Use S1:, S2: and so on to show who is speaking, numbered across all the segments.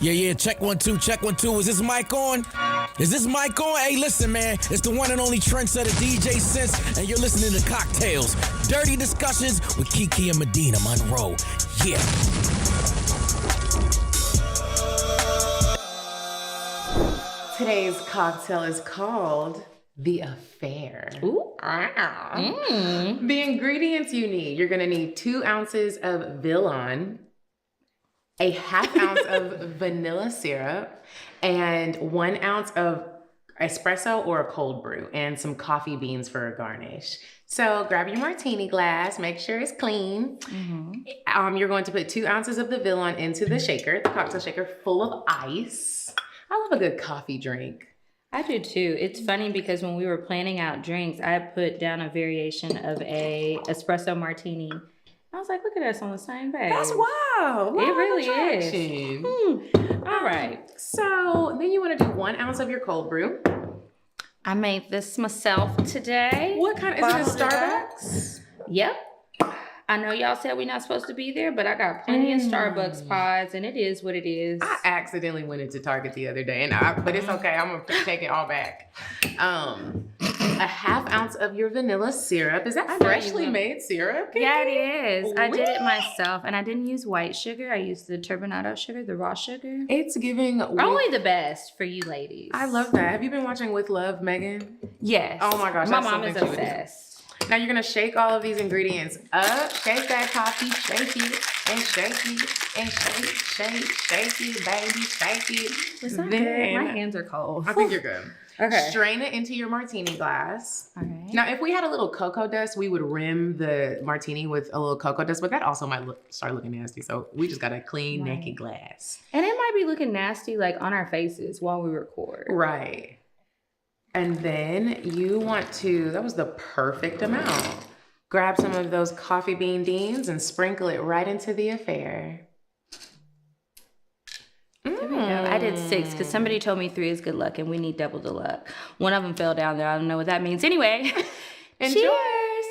S1: Yeah, check 1 2, check 1 2. Is this mic on? Is this mic on? Hey, listen, man, it's the one and only trendsetter DJ Sense, and you're listening to Cocktails, Dirty Discussions with Kiki and Medina Monroe. Yeah.
S2: Today's cocktail is called The Affair.
S3: Ooh.
S2: The ingredients you need, you're gonna need 2 ounces of Villon, a half ounce of vanilla syrup, and 1 ounce of espresso or a cold brew, and some coffee beans for a garnish. So grab your martini glass, make sure it's clean. You're going to put 2 ounces of the Villon into the shaker, the cocktail shaker full of ice. I love a good coffee drink.
S3: I do too. It's funny because when we were planning out drinks, I put down a variation of a espresso martini. I was like, look at us on the same page.
S2: That's wild.
S3: It really
S2: is.
S3: All right.
S2: So then you want to do 1 ounce of your cold brew.
S3: I made this myself today.
S2: What kind? Is it a Starbucks?
S3: Yep. I know y'all said we're not supposed to be there, but I got plenty of Starbucks pods, and it is what it is.
S2: I accidentally went into Target the other day, but it's okay. I'm gonna take it all back. A half ounce of your vanilla syrup. Is that freshly made syrup?
S3: Yeah, it is. I did it myself, and I didn't use white sugar. I used the turbinado sugar, the raw sugar.
S2: It's giving
S3: only the best for you ladies.
S2: I love that. Have you been watching With Love, Megan?
S3: Yes.
S2: Oh my gosh,
S3: my mom is obsessed.
S2: Now you're gonna shake all of these ingredients up. Shake that coffee, shake it, and shake it, and shake it, baby, shake it.
S3: It's not good. My hands are cold.
S2: I think you're good.
S3: Okay.
S2: Strain it into your martini glass.
S3: Okay.
S2: Now, if we had a little cocoa dust, we would rim the martini with a little cocoa dust, but that also might start looking nasty. So we just got a clean, naked glass.
S3: And it might be looking nasty like on our faces while we record.
S2: Right. And then you want to, that was the perfect amount. Grab some of those coffee beans and sprinkle it right into the affair.
S3: There we go. I did 6 because somebody told me 3 is good luck and we need double the luck. One of them fell down there. I don't know what that means. Anyway,
S2: Enjoy.
S4: Cheers.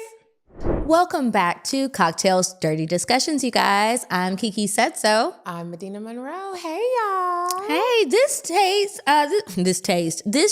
S4: Welcome back to Cocktails Dirty Discussions, you guys. I'm Kiki Said So.
S2: I'm Medina Monroe. Hey, y'all.
S4: Hey, this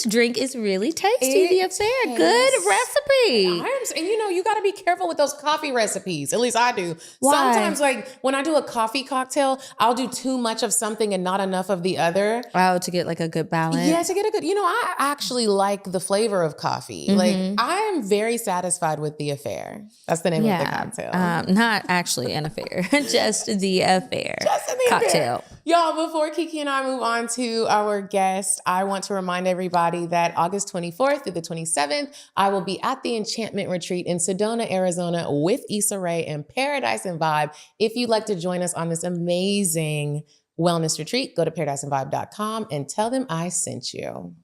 S4: drink is really tasty. The Affair, good recipe.
S2: And you got to be careful with those coffee recipes. At least I do.
S4: Why?
S2: Sometimes, like when I do a coffee cocktail, I'll do too much of something and not enough of the other.
S4: Oh, to get like a good balance.
S2: Yeah, to get a good. I actually like the flavor of coffee. Like I'm very satisfied with the Affair. That's the name of the cocktail.
S4: Not actually an affair, just the affair.
S2: Just the
S4: cocktail.
S2: Affair. Y'all, before Kiki and I move on to our guest, I want to remind everybody that August 24th through the 27th, I will be at the Enchantment Retreat in Sedona, Arizona with Issa Rae and Paradise and Vibe. If you'd like to join us on this amazing wellness retreat, go to paradiseandvibe.com and tell them I sent you.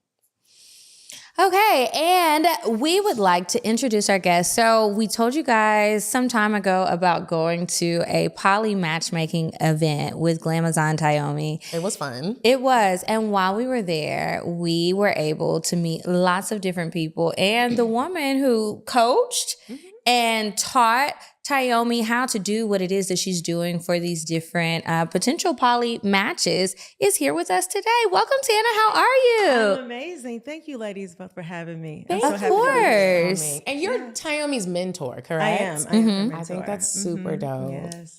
S4: Okay, and we would like to introduce our guest. So we told you guys some time ago about going to a poly matchmaking event with Glamazon Tayomi.
S2: It was fun.
S4: It was. And while we were there, we were able to meet lots of different people. And the woman who coached and taught Tayomi how to do what it is that she's doing for these different potential poly matches is here with us today. Welcome, Tana. How are you?
S5: I'm amazing. Thank you, ladies, both for having me.
S4: Of course.
S2: And you're Tayomi's mentor, correct?
S5: I am. I am her mentor.
S2: I think that's super dope.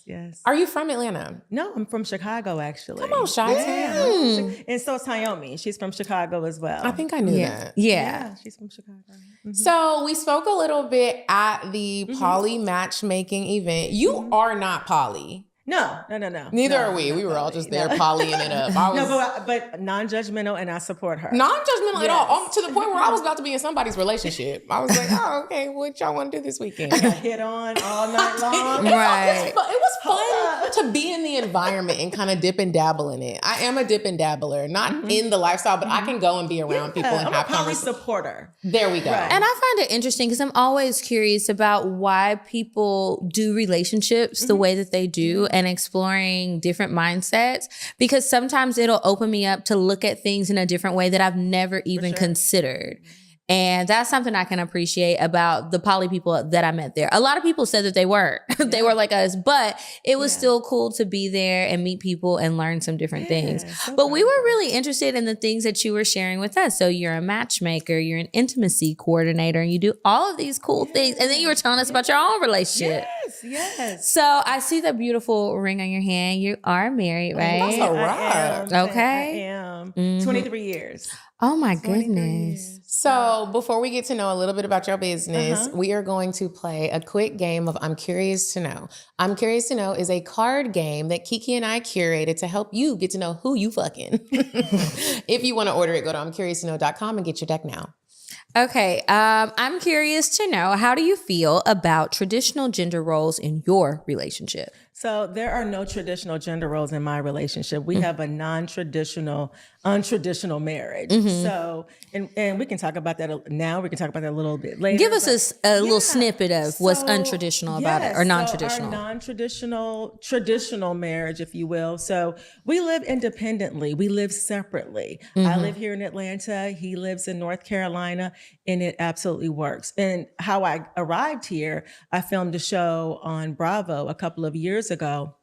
S5: Yes.
S2: Are you from Atlanta?
S5: No, I'm from Chicago, actually.
S2: Come on, Chi-Town.
S5: And so is Tayomi. She's from Chicago as well.
S2: I think I knew that.
S4: Yeah.
S5: She's from Chicago.
S2: So we spoke a little bit at the poly matchmaking event. You are not poly.
S5: No.
S2: Neither are we. We were all just there polying it up.
S5: But non-judgmental, and I support her.
S2: Non-judgmental at all. To the point where I was about to be in somebody's relationship. I was like, oh, okay, what y'all want to do this weekend?
S5: I got hit on all night long.
S2: Right. It was fun to be in the environment and kind of dip and dabble in it. I am a dip and dabbler, not in the lifestyle, but I can go and be around people and have conversations.
S5: I'm a poly supporter.
S2: There we go.
S5: Right.
S4: And I find it interesting because I'm always curious about why people do relationships the way that they do and exploring different mindsets, because sometimes it'll open me up to look at things in a different way that I've never even considered. And that's something I can appreciate about the poly people that I met there. A lot of people said that they weren't. They were like us, but it was still cool to be there and meet people and learn some different things.
S5: So
S4: but we were really interested in the things that you were sharing with us. So you're a matchmaker, you're an intimacy coordinator, and you do all of these cool things. And then you were telling us about your own relationship.
S5: Yes.
S4: So I see the beautiful ring on your hand. You are married, right?
S2: That's a rock.
S4: Okay.
S5: I am. 23 years.
S4: Oh my
S5: 23
S4: goodness.
S5: years.
S2: So before we get to know a little bit about your business, we are going to play a quick game of I'm Curious to Know. I'm Curious to Know is a card game that Kiki and I curated to help you get to know who you fucking. If you want to order it, go to I'mCuriousToKnow.com and get your deck now.
S4: Okay. I'm curious to know, how do you feel about traditional gender roles in your relationship?
S5: So there are no traditional gender roles in my relationship. We have a non-traditional, untraditional marriage. So, and we can talk about that now. We can talk about that a little bit later.
S4: Give us a little snippet of what's untraditional about it, or non-traditional.
S5: So our non-traditional, traditional marriage, if you will. So we live independently. We live separately. I live here in Atlanta. He lives in North Carolina, and it absolutely works. And how I arrived here, I filmed a show on Bravo a couple of years ago.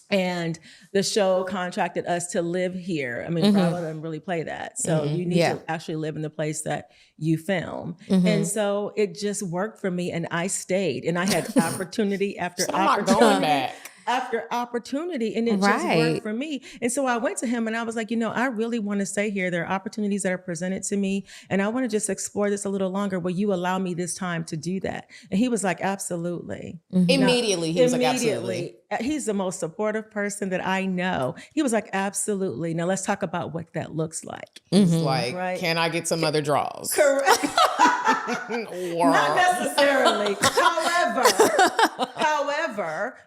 S5: And the show contracted us to live here. I mean, Bravo doesn't really play that. So you need to actually live in the place that you film. And so it just worked for me, and I stayed. And I had opportunity after opportunity. After opportunity, and it just worked for me. And so I went to him and I was like, I really want to stay here. There are opportunities that are presented to me, and I want to just explore this a little longer. Will you allow me this time to do that? And he was like, absolutely.
S2: Immediately, he was like, absolutely.
S5: He's the most supportive person that I know. He was like, absolutely. Now let's talk about what that looks like.
S2: He's like, can I get some other draws?
S5: Correct. Not necessarily. However,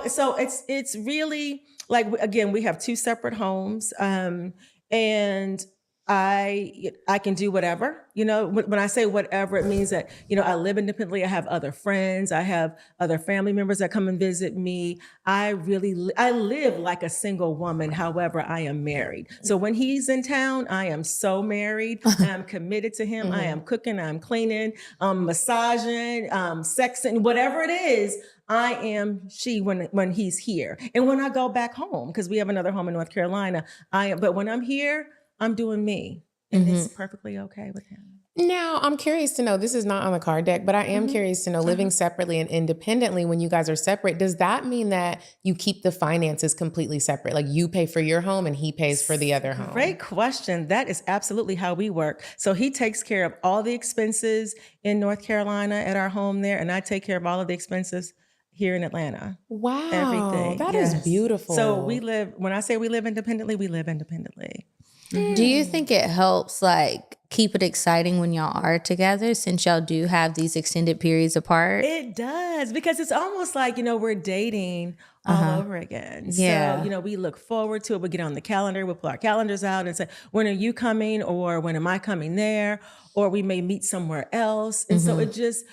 S5: so it's really like, again, we have two separate homes, and I can do whatever, when I say whatever, it means that, I live independently. I have other friends. I have other family members that come and visit me. I live like a single woman. However, I am married. So when he's in town, I am so married. I'm committed to him. I am cooking. I'm cleaning, massaging, sexing, whatever it is. I am she when he's here. And when I go back home, because we have another home in North Carolina, but when I'm here, I'm doing me, and it's perfectly okay with him.
S2: Now, I'm curious to know, this is not on the card deck, but I am curious to know, living separately and independently, when you guys are separate, does that mean that you keep the finances completely separate? Like you pay for your home and he pays for the other home?
S5: Great question. That is absolutely how we work. So he takes care of all the expenses in North Carolina at our home there, and I take care of all of the expenses here in Atlanta.
S2: Wow.
S5: Everything.
S2: That is beautiful.
S5: So when I say we live independently, we live independently.
S4: Do you think it helps keep it exciting when y'all are together, since y'all do have these extended periods apart?
S5: It does, because it's almost like, we're dating all over again.
S4: Yeah.
S5: So, we look forward to it. We get on the calendar, we'll pull our calendars out and say, when are you coming? Or when am I coming there? Or we may meet somewhere else. And so it just,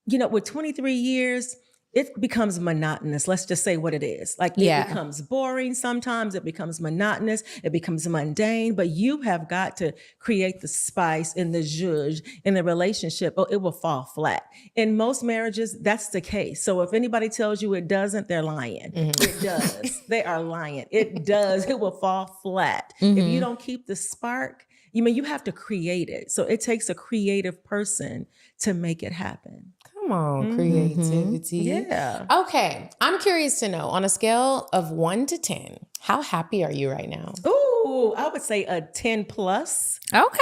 S5: with 23 years, it becomes monotonous. Let's just say what it is. It becomes boring sometimes. It becomes monotonous. It becomes mundane. But you have got to create the spice and the zhuzh in the relationship, or it will fall flat. In most marriages, that's the case. So if anybody tells you it doesn't, they're lying. It does. They are lying. It does. It will fall flat. If you don't keep the spark, you have to create it. So it takes a creative person to make it happen.
S2: Come on, creativity.
S5: Yeah.
S2: Okay. I'm curious to know, on a scale of 1 to 10, how happy are you right now?
S5: Ooh, I would say a 10 plus.
S4: Okay.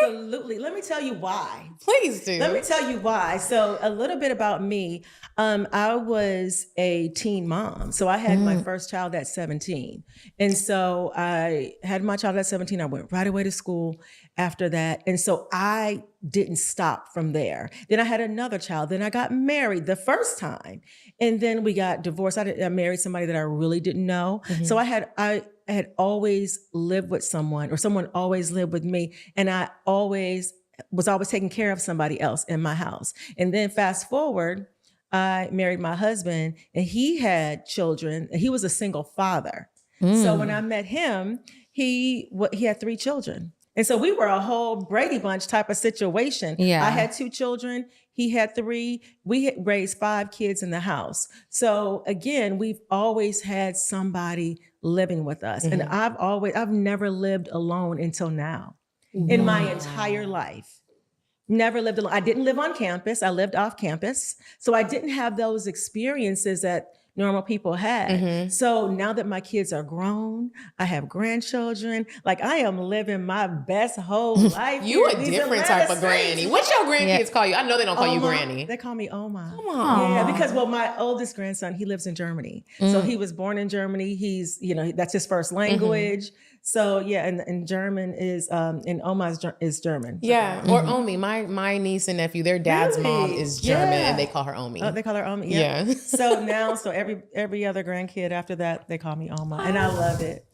S5: Absolutely. Let me tell you why.
S2: Please do.
S5: Let me tell you why. So a little bit about me. I was a teen mom. So I had my first child at 17. And so I had my child at 17. I went right away to school after that. And so I didn't stop from there. Then I had another child. Then I got married the first time. And then we got divorced. I married somebody that I really didn't know. So I had always lived with someone, or someone always lived with me. And I was always taking care of somebody else in my house. And then fast forward, I married my husband, and he had children. He was a single father. So when I met him, he had 3 children. And so we were a whole Brady Bunch type of situation.
S4: Yeah.
S5: I had 2 children. He had 3. We had raised 5 kids in the house. So again, we've always had somebody living with us. And I've never lived alone until now in my entire life. Never lived alone. I didn't live on campus. I lived off campus. So I didn't have those experiences that normal people had. So now that my kids are grown, I have grandchildren. Like I am living my best whole life.
S2: You
S5: here
S2: a
S5: in these
S2: different
S5: Atlanta
S2: type of
S5: streets.
S2: granny. What your grandkids call you? I know they don't call you
S5: Oma.
S2: granny.
S5: They call me Oma.
S2: Come on.
S5: Yeah, because my oldest grandson, he lives in Germany. So he was born in Germany. He's, that's his first language. So yeah, and German is, and Oma is German.
S2: Yeah, or Omi. My niece and nephew, their dad's mom is German, and they call her Omi.
S5: Oh, they call her Oma.
S2: Yeah.
S5: So every other grandkid after that, they call me Oma, and I love it.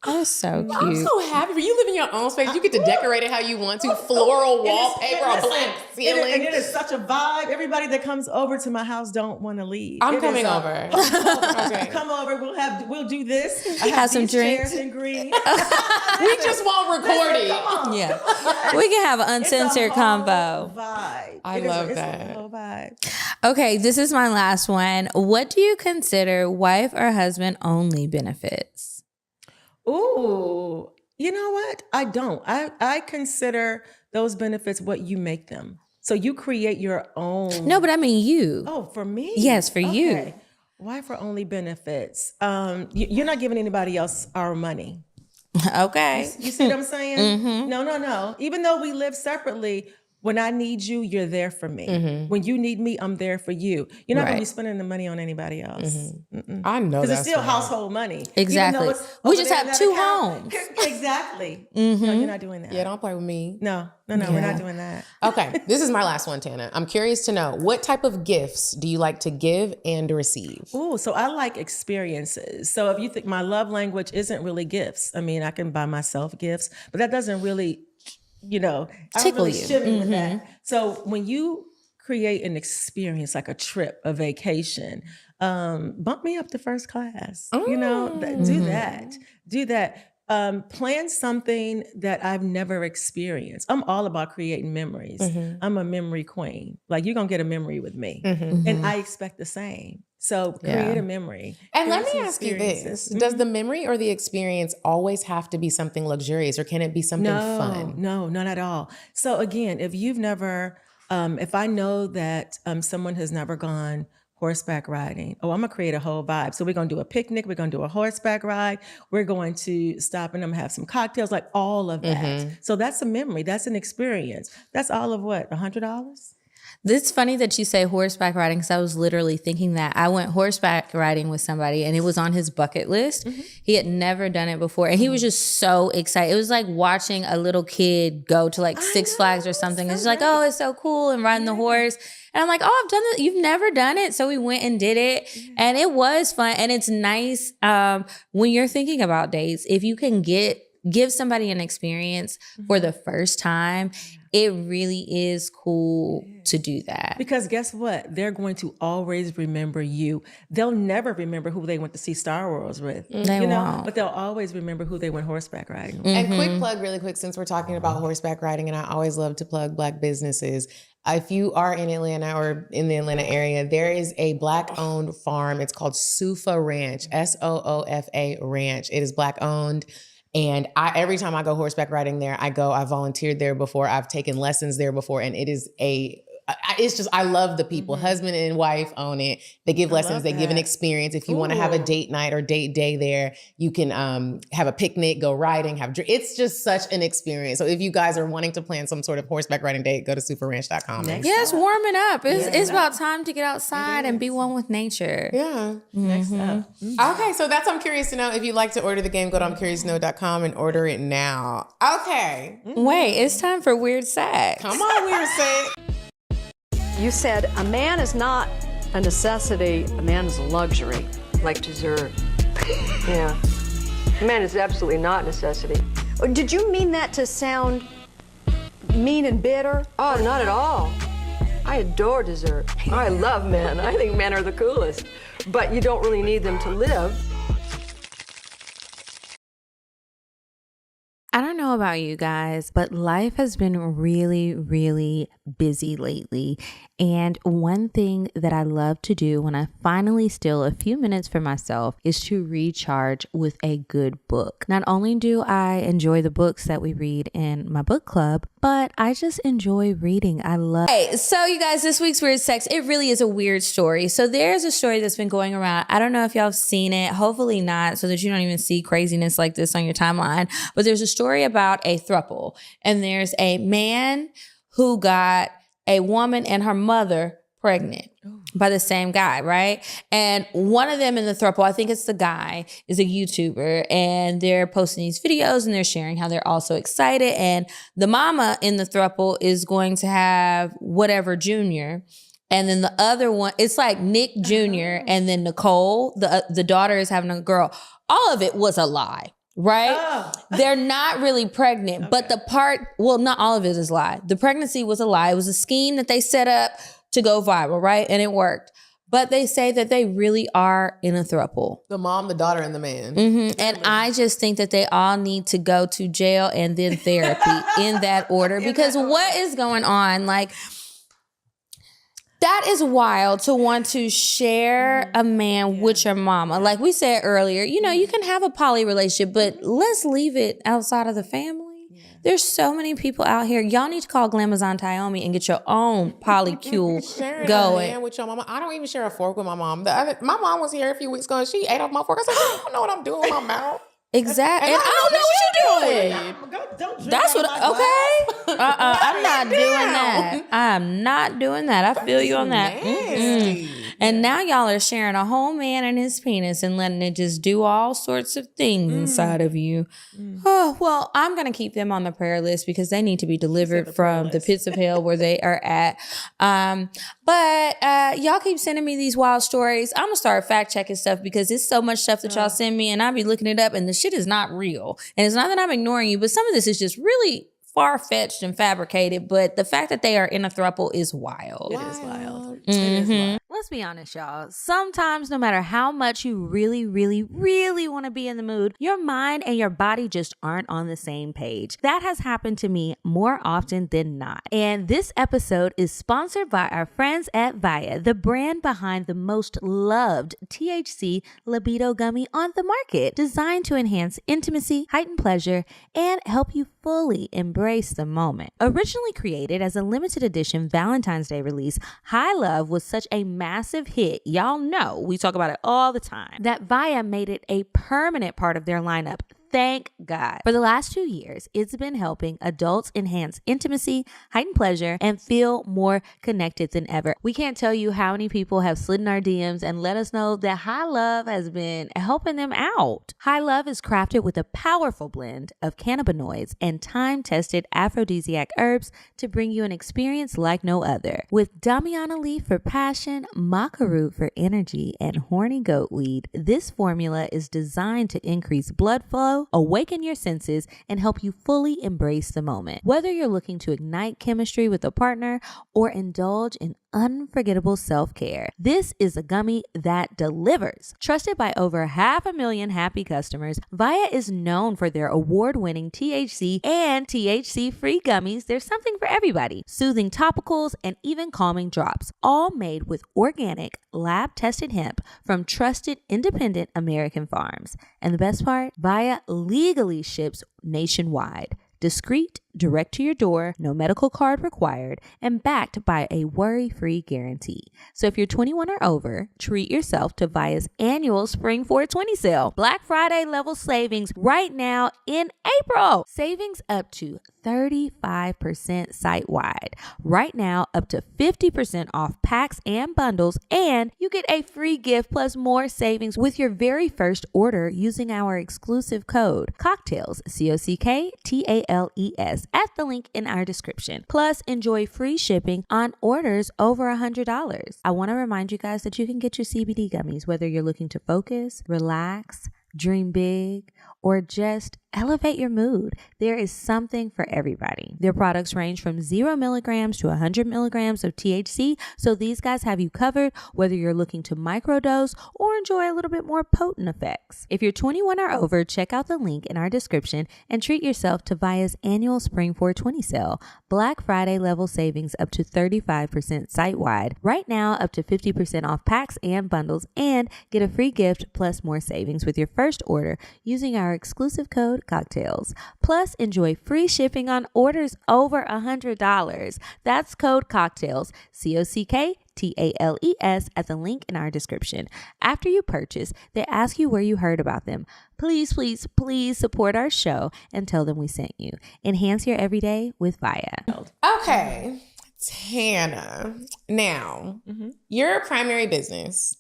S4: That's so cute.
S2: I'm so happy for you. Live in your own space. You get to decorate it how you want to. Floral wallpaper, a black ceiling.
S5: And it is such a vibe. Everybody that comes over to my house don't want to leave.
S2: I'm coming over. Okay.
S5: Come over. We'll do this. I
S4: Have some
S5: these
S4: drinks.
S5: chairs in green.
S2: We just won't record it.
S4: Yeah. We can have an uncensored combo.
S5: Vibe.
S2: I love that.
S5: It's a whole vibe.
S4: Okay, this is my last one. What do you consider wife or husband only benefits?
S5: Ooh, you know what? I don't. I consider those benefits what you make them. So you create your own.
S4: No, but I mean you.
S5: Oh, for me?
S4: Yes, for you.
S5: Why for only benefits? You're not giving anybody else our money.
S4: Okay.
S5: You see what I'm saying? No. Even though we live separately, when I need you, you're there for me. When you need me, I'm there for you. You're not going to be spending the money on anybody else.
S2: I know
S5: Because
S2: that's
S5: it's still
S2: right.
S5: household money.
S4: Exactly.
S5: Even though it's
S4: We
S5: over
S4: just
S5: there in
S4: have
S5: that
S4: 2
S5: account.
S4: homes.
S5: Exactly. No, you're not doing that.
S2: Yeah, don't play with me.
S5: No, we're not doing that.
S2: Okay, this is my last one, Tana. I'm curious to know, what type of gifts do you like to give and receive?
S5: Ooh, so I like experiences. So if you think my love language isn't really gifts, I mean, I can buy myself gifts, but that doesn't really, I don't
S4: Tickle
S5: really
S4: you.
S5: shimmy with that. So when you create an experience like a trip, a vacation, bump me up to first class. Do that. Plan something that I've never experienced. I'm all about creating memories. I'm a memory queen. Like you're gonna get a memory with me, and I expect the same. So create a memory.
S2: And let
S5: Create
S2: me
S5: some
S2: ask you this.
S5: experiences.
S2: Does the memory or the experience always have to be something luxurious, or can it be something fun?
S5: No, not at all. So again, if you've never, if I know that someone has never gone horseback riding, I'm gonna create a whole vibe. So we're gonna do a picnic, we're gonna do a horseback ride, we're going to stop and I'm gonna have some cocktails, like all of that. So that's a memory, that's an experience. That's all of what, $100?
S4: It's funny that you say horseback riding because I was literally thinking that. I went horseback riding with somebody and it was on his bucket list. He had never done it before and he was just so excited. It was like watching a little kid go to like Six Flags or something. It's just like, oh, it's so cool, and riding the horse. And I'm like, oh, I've done it. You've never done it. So we went and did it and it was fun. And it's nice when you're thinking about dates, if you can give somebody an experience for the first time, it really is cool to do that.
S5: Because guess what? They're going to always remember you. They'll never remember who they went to see Star Wars with,
S4: won't.
S5: but they'll always remember who they went horseback riding with.
S2: And quick plug really quick, since we're talking about horseback riding, and I always love to plug Black businesses. If you are in Atlanta or in the Atlanta area, there is a Black-owned farm. It's called Soofa Ranch, Soofa Ranch. It is Black-owned. And every time I go horseback riding there, I volunteered there before. I've taken lessons there before. And it is I love the people. Husband and wife own it. They give lessons. They give an experience. If you want to have a date night or date day there, you can have a picnic, go riding, it's just such an experience. So if you guys are wanting to plan some sort of horseback riding date, go to superranch.com.
S4: Yeah, it's warming up. It's about time to get outside and be one with nature.
S2: Yeah.
S5: Next up.
S2: Okay, so I'm curious to know. If you'd like to order the game, go to I'mCuriousToKnow.com and order it now. Okay.
S4: Wait, it's time for Weird Sex.
S2: Come on, Weird Sex.
S6: You said a man is not a necessity, a man is a luxury.
S7: Like dessert. Yeah. A man is absolutely not a necessity.
S6: Did you mean that to sound mean and bitter?
S7: Oh, not at all. I adore dessert. I love men. I think men are the coolest. But you don't really need them to live.
S4: I don't know know about you guys, but life has been really, really busy lately. And one thing that I love to do when I finally steal a few minutes for myself is to recharge with a good book. Not only do I enjoy the books that we read in my book club, but I just enjoy reading. I love. Hey, so you guys, this week's Weird Sex, it really is a weird story. So there's a story that's been going around. I don't know if y'all have seen it. Hopefully not, so that you don't even see craziness like this on your timeline. But there's a story about a throuple, and there's a man who got a woman and her mother pregnant by the same guy, right? And one of them in the throuple, I think it's the guy, is a YouTuber, and they're posting these videos and they're sharing how they're all so excited. And the mama in the throuple is going to have whatever junior. And then the other one, it's like Nick Jr. and then Nicole, the daughter, is having a girl. All of it was a lie. Right? Oh. They're not really pregnant, okay. But not all of it is a lie. The pregnancy was a lie. It was a scheme that they set up to go viral, right? And it worked. But they say that they really are in a throuple.
S2: The mom, the daughter, and the man.
S4: Mm-hmm. And I just think that they all need to go to jail and then therapy in that order. Because what is going on? Like, that is wild to want to share a man with your mama. Like we said earlier, you know, you can have a poly relationship, but let's leave it outside of the family. Yeah. There's so many people out here. Y'all need to call Glamazon Tayomi and get your own polycule going.
S2: Man with your mama. I don't even share a fork with my mom. My mom was here a few weeks ago and she ate off my fork. I said, I don't know what I'm doing with my mouth.
S4: Exactly. And I don't know what you're doing.
S5: Don't
S4: That's what, okay. I'm not doing that. I'm not doing that. I feel you on that. And now y'all are sharing a whole man and his penis and letting it just do all sorts of things inside of you. Oh, well, I'm going to keep them on the prayer list because they need to be delivered from the pits of hell where they are at. But y'all keep sending me these wild stories. I'm going to start fact checking stuff because it's so much stuff that y'all send me and I'll be looking it up and the shit is not real. And it's not that I'm ignoring you, but some of this is just really far-fetched and fabricated, but the fact that they are in a throuple is wild.
S5: It is wild.
S4: Mm-hmm. It is wild. Let's be honest, y'all. Sometimes, no matter how much you really, really, really want to be in the mood, your mind and your body just aren't on the same page. That has happened to me more often than not. And this episode is sponsored by our friends at Via, the brand behind the most loved THC libido gummy on the market, designed to enhance intimacy, heighten pleasure, and help you fully embrace the moment. Originally created as a limited edition Valentine's Day release, High Love was such a massive hit. Y'all know we talk about it all the time, that Via made it a permanent part of their lineup. Thank God. For the last 2 years, it's been helping adults enhance intimacy, heighten pleasure, and feel more connected than ever. We can't tell you how many people have slid in our DMs and let us know that High Love has been helping them out. High Love is crafted with a powerful blend of cannabinoids and time-tested aphrodisiac herbs to bring you an experience like no other. With Damiana leaf for passion, maca root for energy, and horny goat weed, this formula is designed to increase blood flow, awaken your senses, and help you fully embrace the moment. Whether you're looking to ignite chemistry with a partner or indulge in unforgettable self-care, this is a gummy that delivers. Trusted by over 500,000 happy customers, Via is known for their award-winning THC and THC-free gummies. There's something for everybody. Soothing topicals and even calming drops, all made with organic, lab-tested hemp from trusted independent American farms. And the best part, Via legally ships nationwide. Discreet, direct to your door, no medical card required, and backed by a worry-free guarantee. So if you're 21 or over, treat yourself to Via's annual Spring 420 sale. Black Friday level savings right now in April. Savings up to 35% site-wide. Right now, up to 50% off packs and bundles, and you get a free gift plus more savings with your very first order using our exclusive code COCKTAILS, COCKTALES, at the link in our description. Plus, enjoy free shipping on orders over $100. I want to remind you guys that you can get your CBD gummies whether you're looking to focus, relax, dream big, or just elevate your mood, there is something for everybody. Their products range from 0 milligrams to 100 milligrams of THC, so these guys have you covered whether you're looking to microdose or enjoy a little bit more potent effects. If you're 21 or over, check out the link in our description and treat yourself to Via's annual Spring 420 sale. Black Friday level savings up to 35% site-wide. Right now, up to 50% off packs and bundles, and get a free gift plus more savings with your first order using our exclusive code cocktails. Plus, enjoy free shipping on orders over $100. That's code cocktails, COCKTALES, at the link in our description. After you purchase, they ask you where you heard about them. Please, please, please support our show and tell them we sent you. Enhance your everyday with Via.
S2: Okay, Tana. Now, your primary business,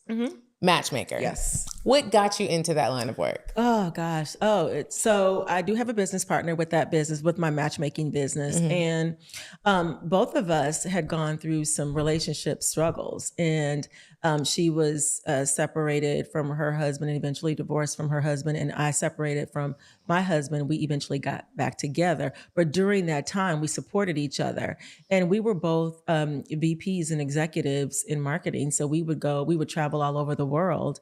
S2: matchmaker.
S5: Yes.
S2: What got you into that line of work?
S5: Oh gosh. So I do have a business partner with that business, with my matchmaking business. And both of us had gone through some relationship struggles. And she was separated from her husband and eventually divorced from her husband. And I separated from my husband. We eventually got back together. But during that time, we supported each other. And we were both VPs and executives in marketing. So we would travel all over the world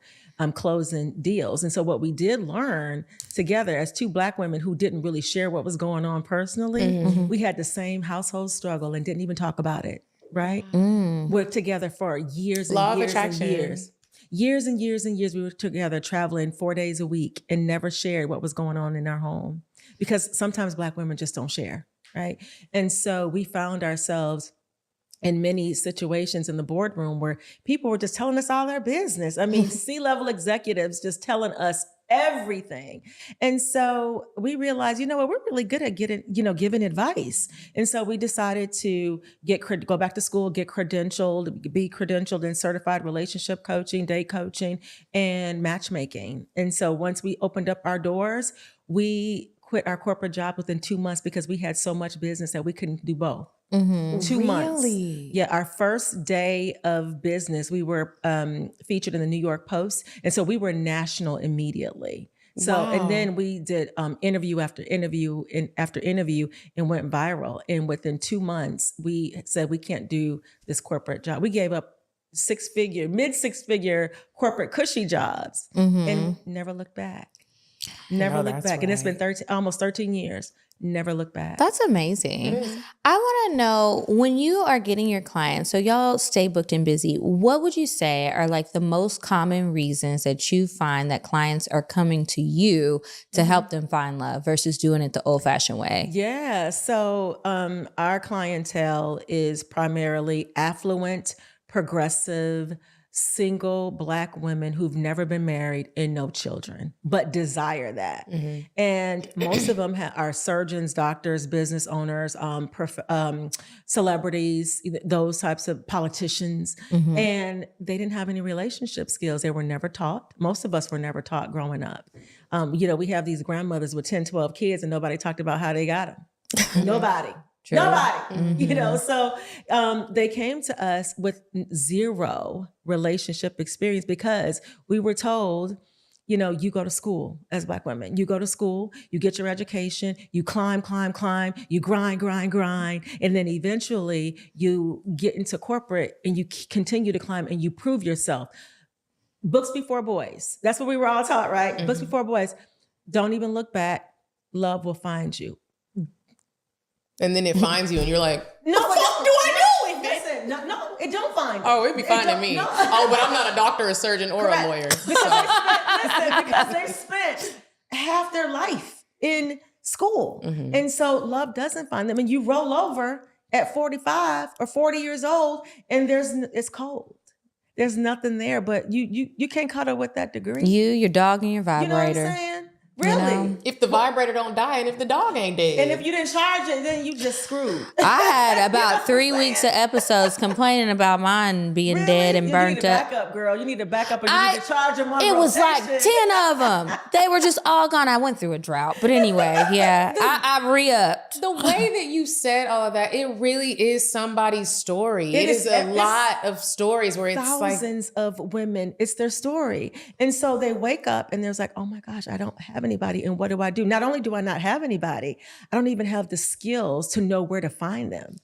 S5: closing deals. And so what we did learn together as two Black women who didn't really share what was going on personally, we had the same household struggle and didn't even talk about it, right? We're together for years and
S2: Law of
S5: years
S2: attraction.
S5: and years. Years and years and years we were together traveling 4 days a week and never shared what was going on in our home because sometimes Black women just don't share, right? And so we found ourselves in many situations in the boardroom where people were just telling us all their business. I mean, C-level executives just telling us everything. And so we realized, you know what, we're really good at giving advice. And so we decided to go back to school, get credentialed, be credentialed in certified relationship coaching, date coaching, and matchmaking. And so once we opened up our doors, we quit our corporate job within 2 months because we had so much business that we couldn't do both. 2 months. Yeah, our first day of business, we were featured in the New York Post. And so we were national immediately. So, and then we did interview after interview and went viral. And within 2 months, we said, we can't do this corporate job. We gave up mid six figure corporate cushy jobs and never looked back. Never looked back. Right. And it's been almost 13 years. Never look back.
S4: That's amazing. I want to know, when you are getting your clients, so y'all stay booked and busy, what would you say are like the most common reasons that you find that clients are coming to you to help them find love versus doing it the old-fashioned way?
S5: Yeah. So our clientele is primarily affluent, progressive, single Black women who've never been married and no children, but desire that. And most of them are surgeons, doctors, business owners, celebrities, those types of politicians. And they didn't have any relationship skills. They were never taught. Most of us were never taught growing up. We have these grandmothers with 10, 12 kids and nobody talked about how they got them. Nobody. True. Nobody, so they came to us with zero relationship experience because we were told, you go to school as Black women, you go to school, you get your education, you climb, you grind. And then eventually you get into corporate and you continue to climb and you prove yourself. Books before boys. That's what we were all taught, right? Books before boys. Don't even look back. Love will find you.
S2: And then it finds you and you're like,
S5: no, what the fuck do I do? Listen, no, it don't find you.
S2: Oh, it'd be finding me. No. Oh, but I'm not a doctor, a surgeon, or a lawyer.
S5: Because they spent half their life in school. And so love doesn't find them. And you roll over at 45 or 40 years old and it's cold. There's nothing there, but you can't cuddle with that degree.
S4: Your dog and your vibrator.
S5: You know what I'm saying? Really?
S2: If the vibrator don't die and if the dog ain't dead.
S5: And if you didn't charge it, then you just screwed.
S4: I had about 3 weeks of episodes complaining about mine being dead and burnt
S5: You need a
S4: up.
S5: backup, girl. You need a backup, and you need to charge them on
S4: It was like
S5: rotation.
S4: 10 of them. They were just all gone. I went through a drought. But anyway, yeah, I re-upped.
S2: the way that you said all of that, it really is somebody's story. It is a lot of stories where it's
S5: thousands of women. It's their story. And so they wake up and there's like, oh my gosh, I don't have anybody. And what do I do? Not only do I not have anybody, I don't even have the skills to know where to find them.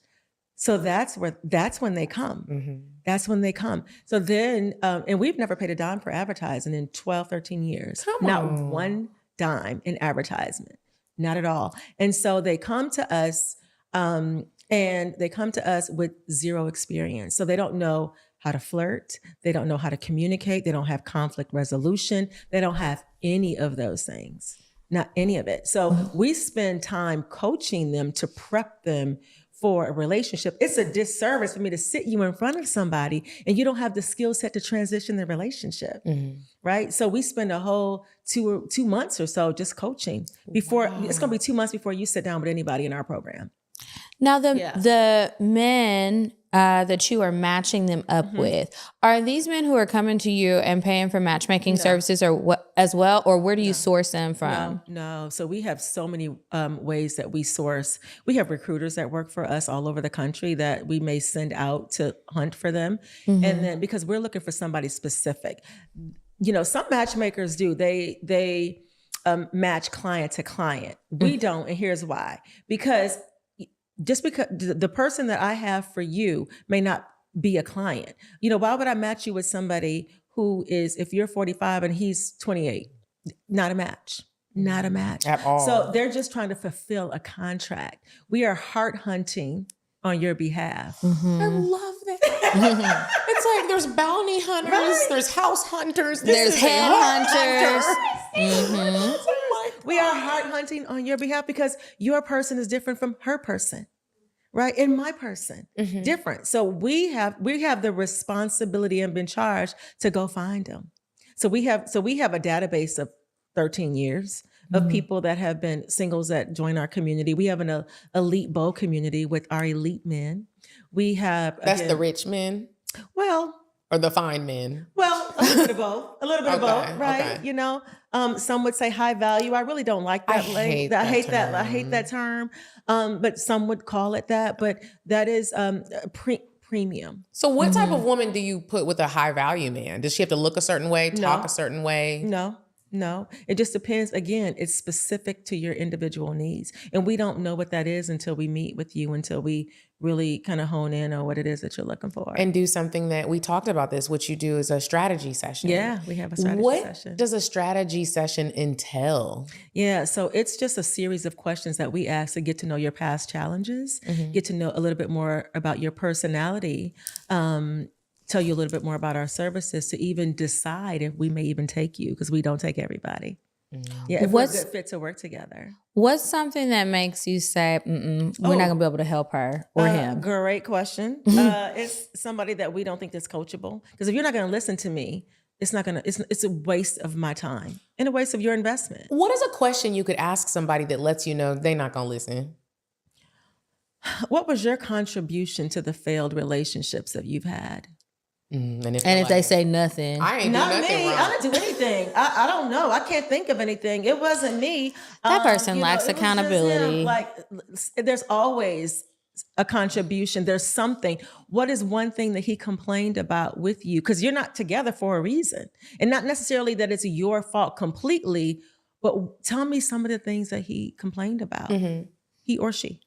S5: So that's when they come.
S2: Mm-hmm.
S5: That's when they come. So then, and we've never paid a dime for advertising in 12, 13 years. Not one dime in advertisement. Not at all. And so they come to us, and they come to us with zero experience. So they don't know how to flirt. They don't know how to communicate. They don't have conflict resolution. They don't have any of those things. Not any of it. So we spend time coaching them to prep them for a relationship. It's a disservice for me to sit you in front of somebody and you don't have the skill set to transition the relationship, right? So we spend a whole two months or so just coaching before. It's going to be 2 months before you sit down with anybody in our program.
S4: Now, the men that you are matching them up with, are these men who are coming to you and paying for matchmaking services or what as well? Or where do you source them from?
S5: No. So we have so many ways that we source. We have recruiters that work for us all over the country that we may send out to hunt for them. And then because we're looking for somebody specific, you know, some matchmakers do. They match client to client. We don't. And here's why. Because the person that I have for you may not be a client. You know, why would I match you with somebody who is, if you're 45 and he's 28, not a match. Not a match.
S2: At all.
S5: So they're just trying to fulfill a contract. We are heart hunting on your behalf.
S2: I love that. It's like there's bounty hunters, there's house hunters,
S4: There's headhunters.
S5: We are heart hunting on your behalf because your person is different from her person, right? And my person, different. So we have the responsibility and been charged to go find them. So we have a database of 13 years of people that have been singles that join our community. We have an elite bow community with our elite men. We have
S2: the rich men.
S5: Well,
S2: or the fine men.
S5: Well, a little bit of both. A little bit of both, right?
S2: Okay.
S5: You know, some would say high value. I really don't like that.
S2: I hate that
S5: term. But some would call it that. But that is premium.
S2: So what type of woman do you put with a high value man? Does she have to look a certain way, talk a certain way?
S5: No, it just depends. Again, it's specific to your individual needs. And we don't know what that is until we meet with you, until we really kind of hone in on what it is that you're looking for.
S2: And do something that we talked about this, what you do is a strategy session.
S5: Yeah, we have a strategy session.
S2: What does a strategy session entail?
S5: Yeah, so it's just a series of questions that we ask to get to know your past challenges, get to know a little bit more about your personality, tell you a little bit more about our services to even decide if we may even take you, because we don't take everybody. Yeah, if we're a good fit to work together.
S4: What's something that makes you say, we're not going to be able to help her or him?
S5: Great question. It's somebody that we don't think that's coachable. Because if you're not going to listen to me, it's a waste of my time and a waste of your investment.
S2: What is a question you could ask somebody that lets you know they're not going to listen?
S5: What was your contribution to the failed relationships that you've had?
S2: And if
S4: they say nothing,
S2: I ain't
S5: not
S2: do nothing
S5: me.
S2: wrong.
S5: I didn't do anything. I don't know. I can't think of anything. It wasn't me.
S4: That person lacks
S5: it was just
S4: accountability.
S5: him. Like, there's always a contribution. There's something. What is one thing that he complained about with you? Because you're not together for a reason, and not necessarily that it's your fault completely. But tell me some of the things that he complained about. He or she.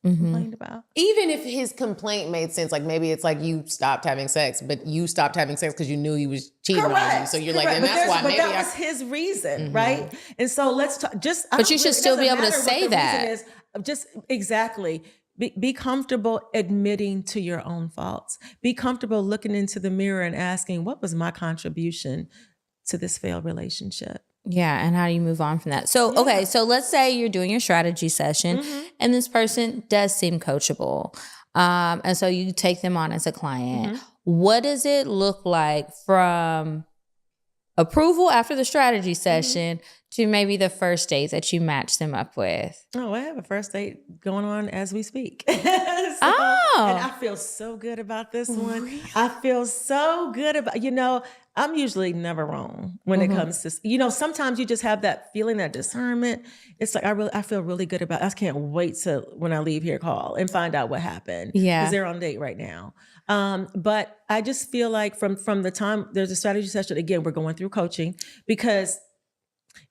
S5: Complained about.
S2: Even if his complaint made sense, like maybe it's like you stopped having sex, but you stopped having sex because you knew he was cheating on you. So you're like, and that's why maybe
S5: that was his reason, right? And so let's talk.
S4: But you should still be able to say that.
S5: Just exactly. Be comfortable admitting to your own faults. Be comfortable looking into the mirror and asking, what was my contribution to this failed relationship?
S4: Yeah, and how do you move on from that? So, okay, so let's say you're doing your strategy session and this person does seem coachable. And so you take them on as a client. What does it look like from approval after the strategy session to maybe the first date that you match them up with?
S5: Oh, I have a first date going on as we speak. And I feel so good about this one. Really? I feel so good about, I'm usually never wrong when it comes to, sometimes you just have that feeling, that discernment. It's like, I feel really good about, I can't wait to, when I leave here, call and find out what happened.
S4: Yeah.
S5: Because they're on a date right now. But I just feel like from the time there's a strategy session, again, we're going through coaching, because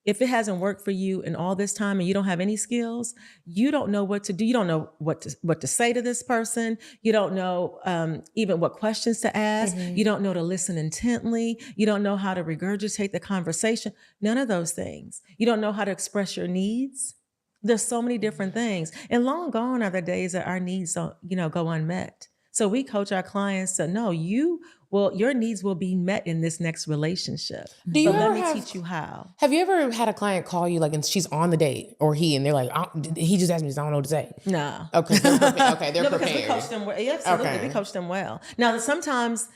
S5: if it hasn't worked for you in all this time and you don't have any skills, you don't know what to do. You don't know what to say to this person. You don't know even what questions to ask. You don't know to listen intently. You don't know how to regurgitate the conversation. None of those things. You don't know how to express your needs. There's so many different things. And long gone are the days that our needs don't, go unmet. So we coach our clients to know your needs will be met in this next relationship. Let me teach you how.
S2: Have you ever had a client call you and she's on the date, or and they're like, he just asked me, so I don't know what to say?
S5: No.
S2: Okay, they're prepared. Okay, they're
S5: because
S2: prepared.
S5: we coach them well. Yeah, absolutely,
S2: Okay.
S5: we coach them well. Now, sometimes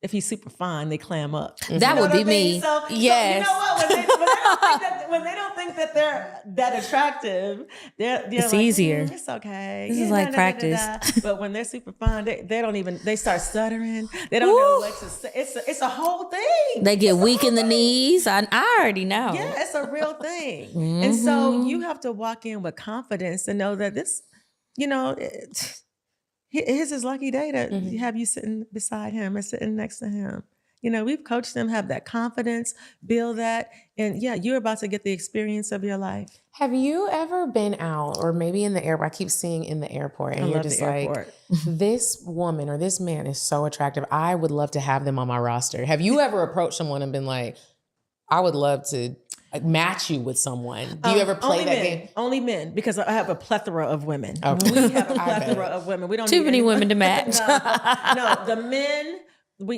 S5: if he's super fine, they clam up.
S4: That would be me.
S5: So,
S4: yes.
S5: So you know what? When they don't think that they're that attractive, they're
S4: it's
S5: like,
S4: easier.
S5: It's okay.
S4: This is like practice.
S5: But when they're super fine, they start stuttering. They don't know what to say. It's a whole thing.
S4: They get weak in the knees. I already know.
S5: Yeah, it's a real thing. And so you have to walk in with confidence and know that this, here's his lucky day to have you sitting beside him or sitting next to him. We've coached them, have that confidence, build that. And yeah, you're about to get the experience of your life.
S2: Have you ever been out, or maybe in the airport? I keep seeing in the airport, and you're just like, this woman or this man is so attractive. I would love to have them on my roster. Have you ever approached someone and been like, I would love to match you with someone? Do you ever play that game?
S5: Only men, because I have a plethora of women.
S2: Okay.
S5: We have a plethora of women. We don't
S4: Too
S5: need
S4: many
S5: anyone.
S4: women to match.
S5: No, the men.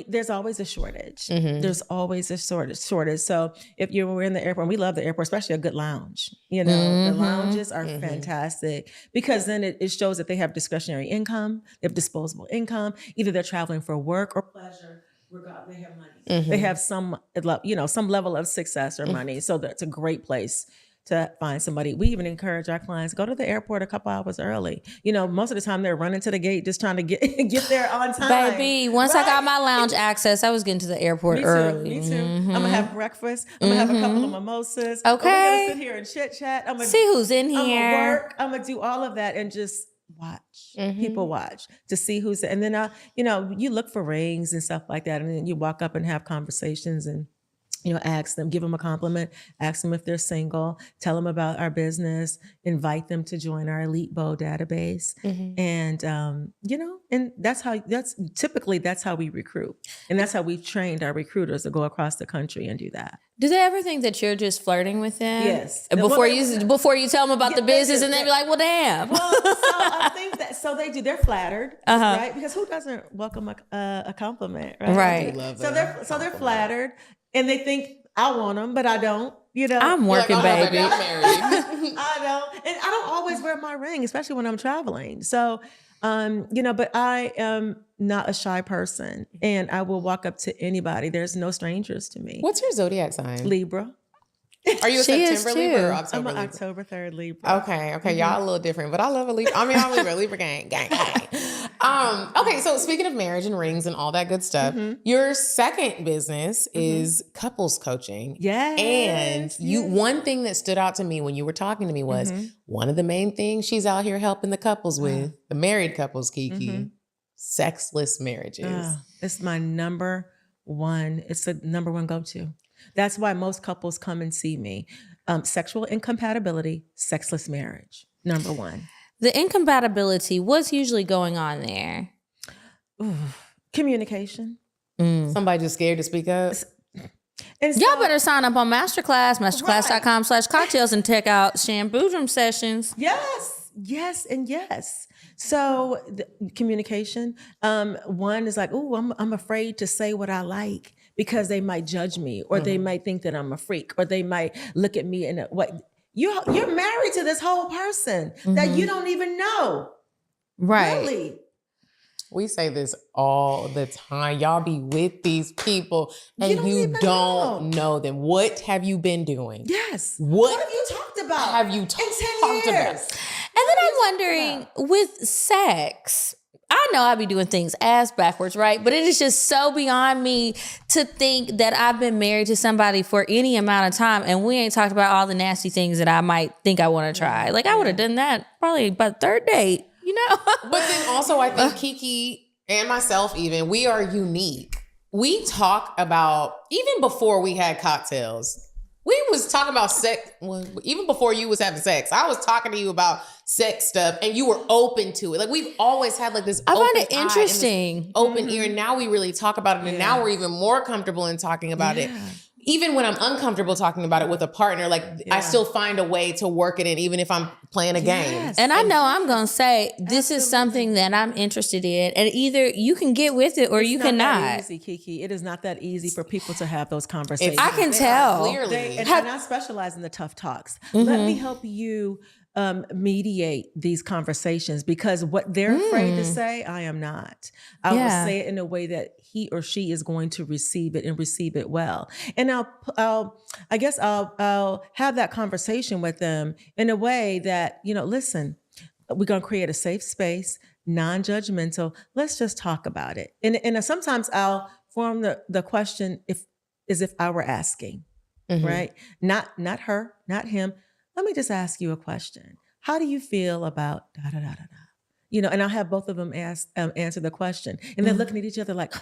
S5: There's always a shortage. There's always a shortage. So if we're in the airport, and we love the airport, especially a good lounge. The lounges are fantastic, because then it shows that they have discretionary income, they have disposable income. Either they're traveling for work or pleasure. Regardless, they have money. They have some level of success or money. So that's a great place to find somebody. We even encourage our clients, go to the airport a couple hours early. Most of the time they're running to the gate just trying to get there on time.
S4: Baby, once I got my lounge access, I was getting to the airport early.
S5: Me too. I'm gonna have breakfast. I'm gonna have a couple of mimosas.
S4: Okay.
S5: We're gonna sit here and chit chat. I'm gonna
S4: see who's in here.
S5: I'm gonna work. I'm gonna do all of that and just watch. People watch to see who's there. And then you look for rings and stuff like that, and then you walk up and have conversations and ask them, give them a compliment, ask them if they're single, tell them about our business, invite them to join our Elite Bow database. And, and that's how we recruit. And that's how we've trained our recruiters to go across the country and do that.
S4: Do they ever think that you're just flirting with them?
S5: Yes.
S4: Before you tell them about the business, and they be like, well, damn.
S5: Well, so I think that, so they do. They're flattered, right? Because who doesn't welcome a compliment, right?
S4: Right.
S5: So they're flattered. And they think, I want them, but I don't,
S4: I'm working, baby.
S2: I'm married.
S5: I don't. And I don't always wear my ring, especially when I'm traveling. So, but I am not a shy person, and I will walk up to anybody. There's no strangers to me.
S2: What's your zodiac sign?
S5: Libra.
S2: Are you a
S4: She is
S2: September Libra or
S4: too.
S2: October
S5: I'm an
S2: Libra?
S5: October 3rd Libra.
S2: Okay. Y'all a little different, but I love a Libra. I mean, I'm Libra gang. Okay, so speaking of marriage and rings and all that good stuff, your second business is couples coaching.
S5: Yes.
S2: And one thing that stood out to me when you were talking to me was one of the main things she's out here helping the couples with, the married couples, Kiki, sexless marriages.
S5: It's my number one. It's the number one go-to. That's why most couples come and see me. Sexual incompatibility, sexless marriage, number one.
S4: The incompatibility, what's usually going on there?
S5: Communication.
S2: Somebody just scared to speak up?
S5: And so,
S4: Y'all better sign up on Masterclass, masterclass.com/cocktails, and check out shampoo room sessions.
S5: Yes, and yes. So the communication. One is like, I'm afraid to say what I like because they might judge me, or they might think that I'm a freak, or they might look at me in a way. You're married to this whole person that you don't even know.
S4: Right.
S5: Really.
S8: We say this all the time. Y'all be with these people and
S5: don't
S8: you
S5: even
S8: don't know them. What have you been doing?
S5: Yes.
S8: What
S5: have you talked about?
S8: have you
S5: in 10
S8: talked
S5: years?
S8: about?
S4: And then I'm wondering with sex, I know I be doing things ass backwards, right? But it is just so beyond me to think that I've been married to somebody for any amount of time and we ain't talked about all the nasty things that I might think I want to try. Like I would have done that probably by the third date, you know?
S8: But then also I think Kiki and myself even, we are unique. We talk about, even before we had cocktails, we was talking about sex, even before you was having sex. I was talking to you about sex stuff and you were open to it. Like we've always had like this
S4: I
S8: open
S4: find it
S8: eye and this
S4: interesting.
S8: open ear. And now we really talk about it. And now we're even more comfortable in talking about it. Even when I'm uncomfortable talking about it with a partner, like I still find a way to work it in, even if I'm playing a game.
S4: And I know I'm going to say, this is something that I'm interested in. And either you can get with it or you
S5: It's not
S4: cannot.
S5: that easy, Kiki. It is not that easy for people to have those conversations.
S4: I can tell.
S8: Clearly.
S5: And I specialize in the tough talks. Let me help you mediate these conversations because what they're afraid to say, I am not. I will say it in a way that he or she is going to receive it and receive it well. And I'll have that conversation with them in a way that, listen, we're going to create a safe space, non-judgmental. Let's just talk about it. And sometimes I'll form the question as if I were asking, right? Not her, not him. Let me just ask you a question. How do you feel about da da da da da? And I'll have both of them answer the question, and they're looking at each other like,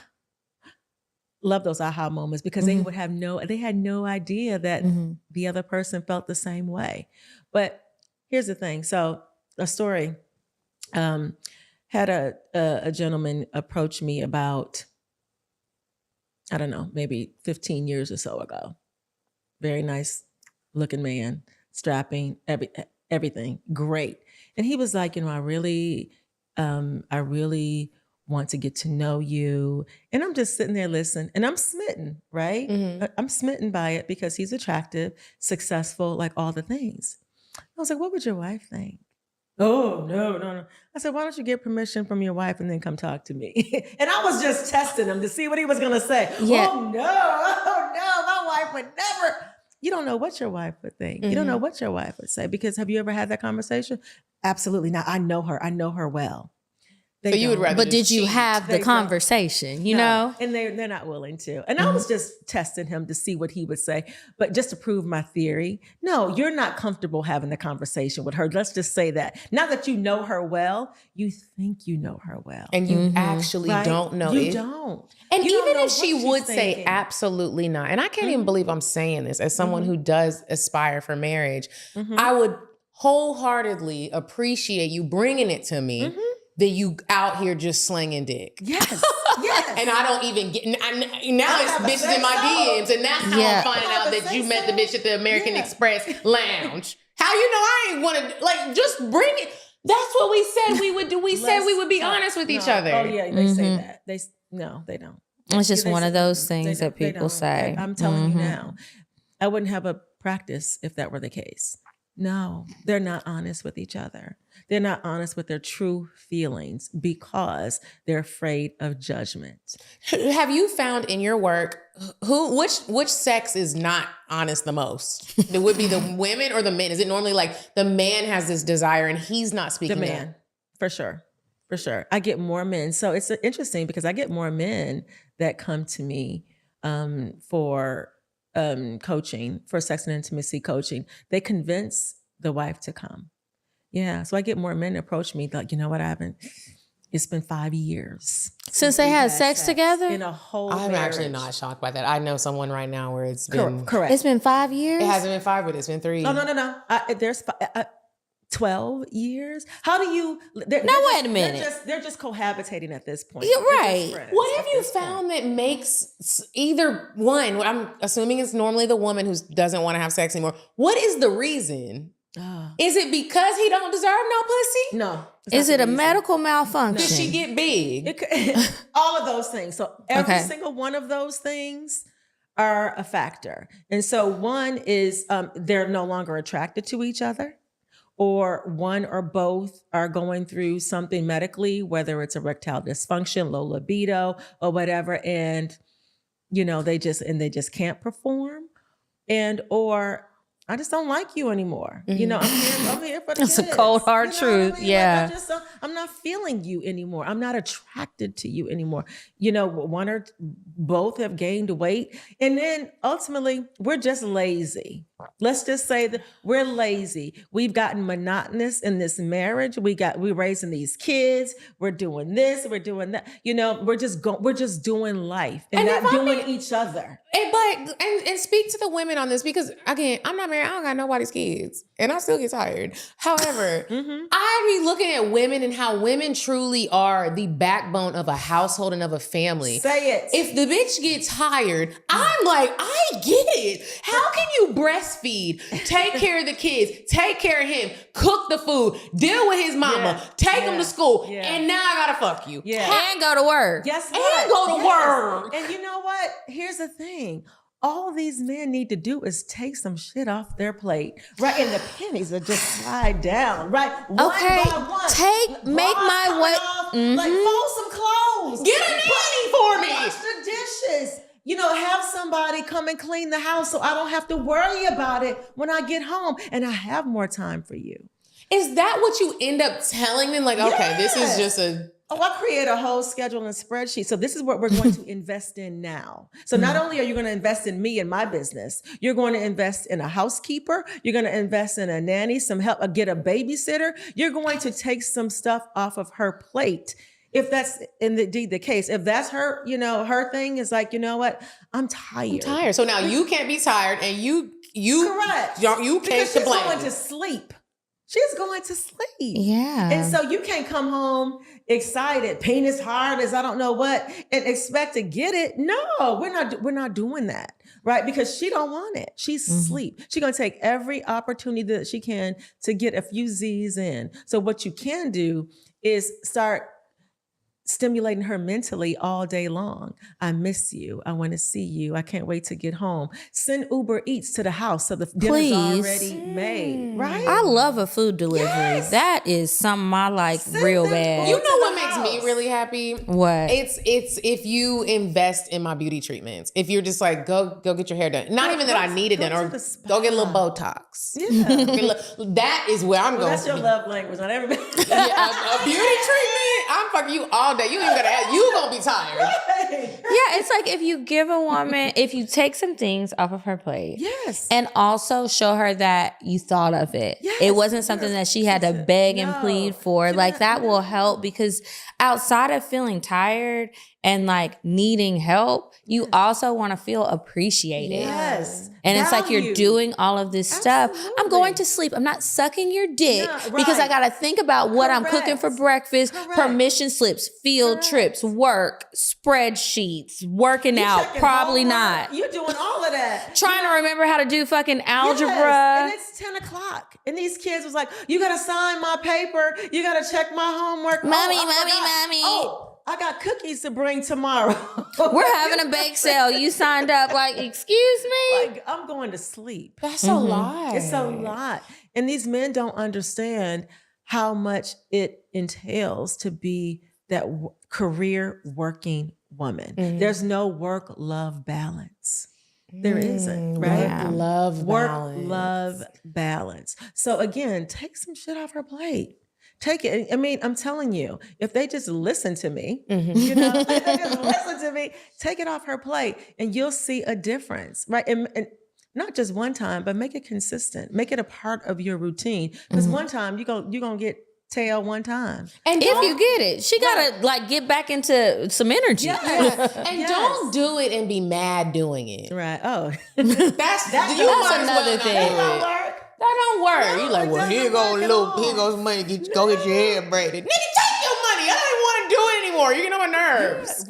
S5: love those aha moments because they had no idea that the other person felt the same way. But here's the thing. So a story, had a gentleman approach me about, I don't know, maybe 15 years or so ago. Very nice looking man. Strapping, everything, great. And he was like, I really want to get to know you. And I'm just sitting there listening and I'm smitten, right? I'm smitten by it because he's attractive, successful, like all the things. I was like, what would your wife think? Oh, no. I said, why don't you get permission from your wife and then come talk to me? And I was just testing him to see what he was going to say.
S4: Yeah.
S5: Oh, no, my wife would never. You don't know what your wife would think. You don't know what your wife would say because have you ever had that conversation? Absolutely not. I know her well.
S8: So you would rather
S4: But did you have the conversation, you know?
S5: And they're not willing to. And I was just testing him to see what he would say. But just to prove my theory, no, you're not comfortable having the conversation with her. Let's just say that. Not that you know her well, you think you know her well.
S8: And you actually don't know.
S5: You don't.
S8: And
S5: You don't
S8: even
S5: know
S8: if she
S5: what she's
S8: would say
S5: thinking.
S8: absolutely not, and I can't even believe I'm saying this as someone who does aspire for marriage, I would wholeheartedly appreciate you bringing it to me that you out here just slinging dick.
S5: Yes.
S8: And I don't even get, now it's bitches in my DMs, and that's how I'm finding out that you met the bitch at the American Express lounge. How you know I ain't want to, like, just bring it. That's what we said we would do. We said we would be honest with each other.
S5: Oh yeah, they say that. They don't.
S4: It's just
S5: They
S4: one
S5: say-
S4: of those things that
S5: they
S4: people
S5: don't.
S4: say.
S5: I'm telling you now, I wouldn't have a practice if that were the case. No, they're not honest with each other. They're not honest with their true feelings because they're afraid of judgment.
S8: Have you found in your work which sex is not honest the most? It would be the women or the men? Is it normally like the man has this desire and he's not speaking?
S5: The man, for sure. I get more men. So it's interesting because I get more men that come to me for coaching, for sex and intimacy coaching. They convince the wife to come. Yeah. So I get more men approach me like, you know what, it's been 5 years.
S4: Since they had sex together?
S5: In a whole
S8: I'm
S5: marriage.
S8: actually not shocked by that. I know someone right now where it's been
S5: Correct.
S4: It's been 5 years?
S8: It hasn't been 5, but it's been 3.
S5: No. There's 12 years. How do you?
S4: Wait a minute.
S5: They're just cohabitating at this point.
S4: You're
S5: They're
S4: right.
S5: just friends
S8: What have
S5: at
S8: you
S5: this point.
S8: found that makes either one? I'm assuming it's normally the woman who doesn't want to have sex anymore. What is the reason? Is it because he don't deserve no pussy?
S5: No.
S4: Is it a medical malfunction?
S8: Did she get big?
S5: All of those things. So every
S4: Okay.
S5: single one of those things are a factor. And so one is they're no longer attracted to each other, or one or both are going through something medically, whether it's erectile dysfunction, low libido, or whatever, and they just can't perform, and or I just don't like you anymore. I'm here for the
S4: It's a
S5: kids.
S4: cold, hard
S5: What
S4: truth.
S5: I mean?
S4: Yeah.
S5: I'm not feeling you anymore. I'm not attracted to you anymore. One or both have gained weight. And then ultimately, we're just lazy. Let's just say that we're lazy. We've gotten monotonous in this marriage. We're raising these kids. We're doing this. We're doing that. We're just doing life and not doing each other.
S8: And speak to the women on this, because again, I'm not married. I don't got nobody's kids, and I still get tired. However, I be looking at women and how women truly are the backbone of a household and of a family.
S5: Say it.
S8: If the bitch gets tired, I'm like, I get it. How can you breastfeed, take care of the kids, take care of him, cook the food, deal with his mama, take him to school, and now I gotta fuck you?
S5: Yeah.
S4: And go to work.
S5: Guess
S8: And
S5: what?
S8: go to work.
S5: And you know what? Here's the thing. All these men need to do is take some shit off their plate, right? And the pennies will just slide down, right? One
S4: Okay,
S5: by one.
S4: make my
S5: Bras
S4: way.
S5: coming off, like fold some clothes.
S8: Get a nanny for me.
S5: Wash the dishes. Have somebody come and clean the house so I don't have to worry about it when I get home, and I have more time for you.
S8: Is that what you end up telling them? Like, okay, this is just a...
S5: Oh, I create a whole schedule and spreadsheet. So this is what we're going to invest in now. So not only are you going to invest in me and my business, you're going to invest in a housekeeper. You're going to invest in a nanny, some help, get a babysitter. You're going to take some stuff off of her plate. If that's indeed the case, if that's her, her thing is like, you know what? I'm tired.
S8: So now you can't be tired, and you
S5: Correct.
S8: You can't
S5: because
S8: complain.
S5: she's going to sleep. She's going to sleep.
S4: Yeah.
S5: And so you can't come home excited, penis hard as I don't know what, and expect to get it. No, we're not doing that, right? Because she don't want it. She's asleep. She's going to take every opportunity that she can to get a few Z's in. So what you can do is start stimulating her mentally all day long. I miss you. I want to see you. I can't wait to get home. Send Uber Eats to the house so the dinner's already made, right?
S4: I love a food delivery.
S5: Yes.
S4: That is something I like real
S5: them
S4: bad.
S8: You know
S5: to
S8: what
S5: the
S8: makes me
S5: house.
S8: really happy?
S4: What?
S8: It's if you invest in my beauty treatments. If you're just like, go get your hair done. Not even that I need it done,
S5: go to
S8: or
S5: the spa.
S8: go get a little Botox.
S5: Yeah.
S8: That is where I'm
S5: Well,
S8: going.
S5: that's your love language. Not everybody.
S8: A beauty treatment. I'm fucking you all day. You ain't gotta ask. You gonna be tired.
S4: Yeah, it's like if you give a woman, if you take some things off of her plate.
S5: Yes.
S4: And also show her that you thought of it.
S5: Yes.
S4: It wasn't something that she had to beg and
S5: No.
S4: plead for. Like that will help, because outside of feeling tired and like needing help, you also want to feel appreciated.
S5: Yes.
S4: And it's like you're
S5: Value.
S4: doing all of this stuff. I'm
S5: Absolutely.
S4: going to sleep. I'm not sucking your dick
S5: No,
S4: because I
S5: right.
S4: got to think about what I'm cooking for
S5: Correct.
S4: breakfast,
S5: Correct.
S4: permission slips, field
S5: Correct.
S4: trips, work, spreadsheets, working
S5: You
S4: out.
S5: checking
S4: Probably
S5: homework.
S4: not.
S5: You're doing all of that.
S4: Trying to remember how to do fucking algebra.
S5: Yes. And it's 10 o'clock. And these kids was like, you got to sign my paper. You got to check my homework.
S4: Mommy,
S5: I
S4: mommy,
S5: forgot.
S4: mommy.
S5: Oh, I got cookies to bring tomorrow.
S4: We're having a bake sale. You signed up. Like, excuse me?
S5: Like, I'm going to sleep.
S8: That's a lot.
S5: It's a lot. And these men don't understand how much it entails to be that career working woman. There's no work-love balance. There isn't, right?
S4: Yeah.
S8: Love balance.
S5: Work-love balance. So again, take some shit off her plate. Take it. I mean, I'm telling you, if they just listen to me, if they just listen to me, take it off her plate and you'll see a difference, right? And not just one time, but make it consistent. Make it a part of your routine. Because one time you're gonna get tail one time.
S8: And
S4: If you get it, she gotta like get back into some energy.
S8: And don't do it and be mad doing it.
S5: Right. Oh.
S8: That's
S4: That's another thing.
S8: That don't work. You like, well, here goes money. Go get your hair braided. Nigga, take your money. I don't even want to do it anymore. You're getting on my nerves.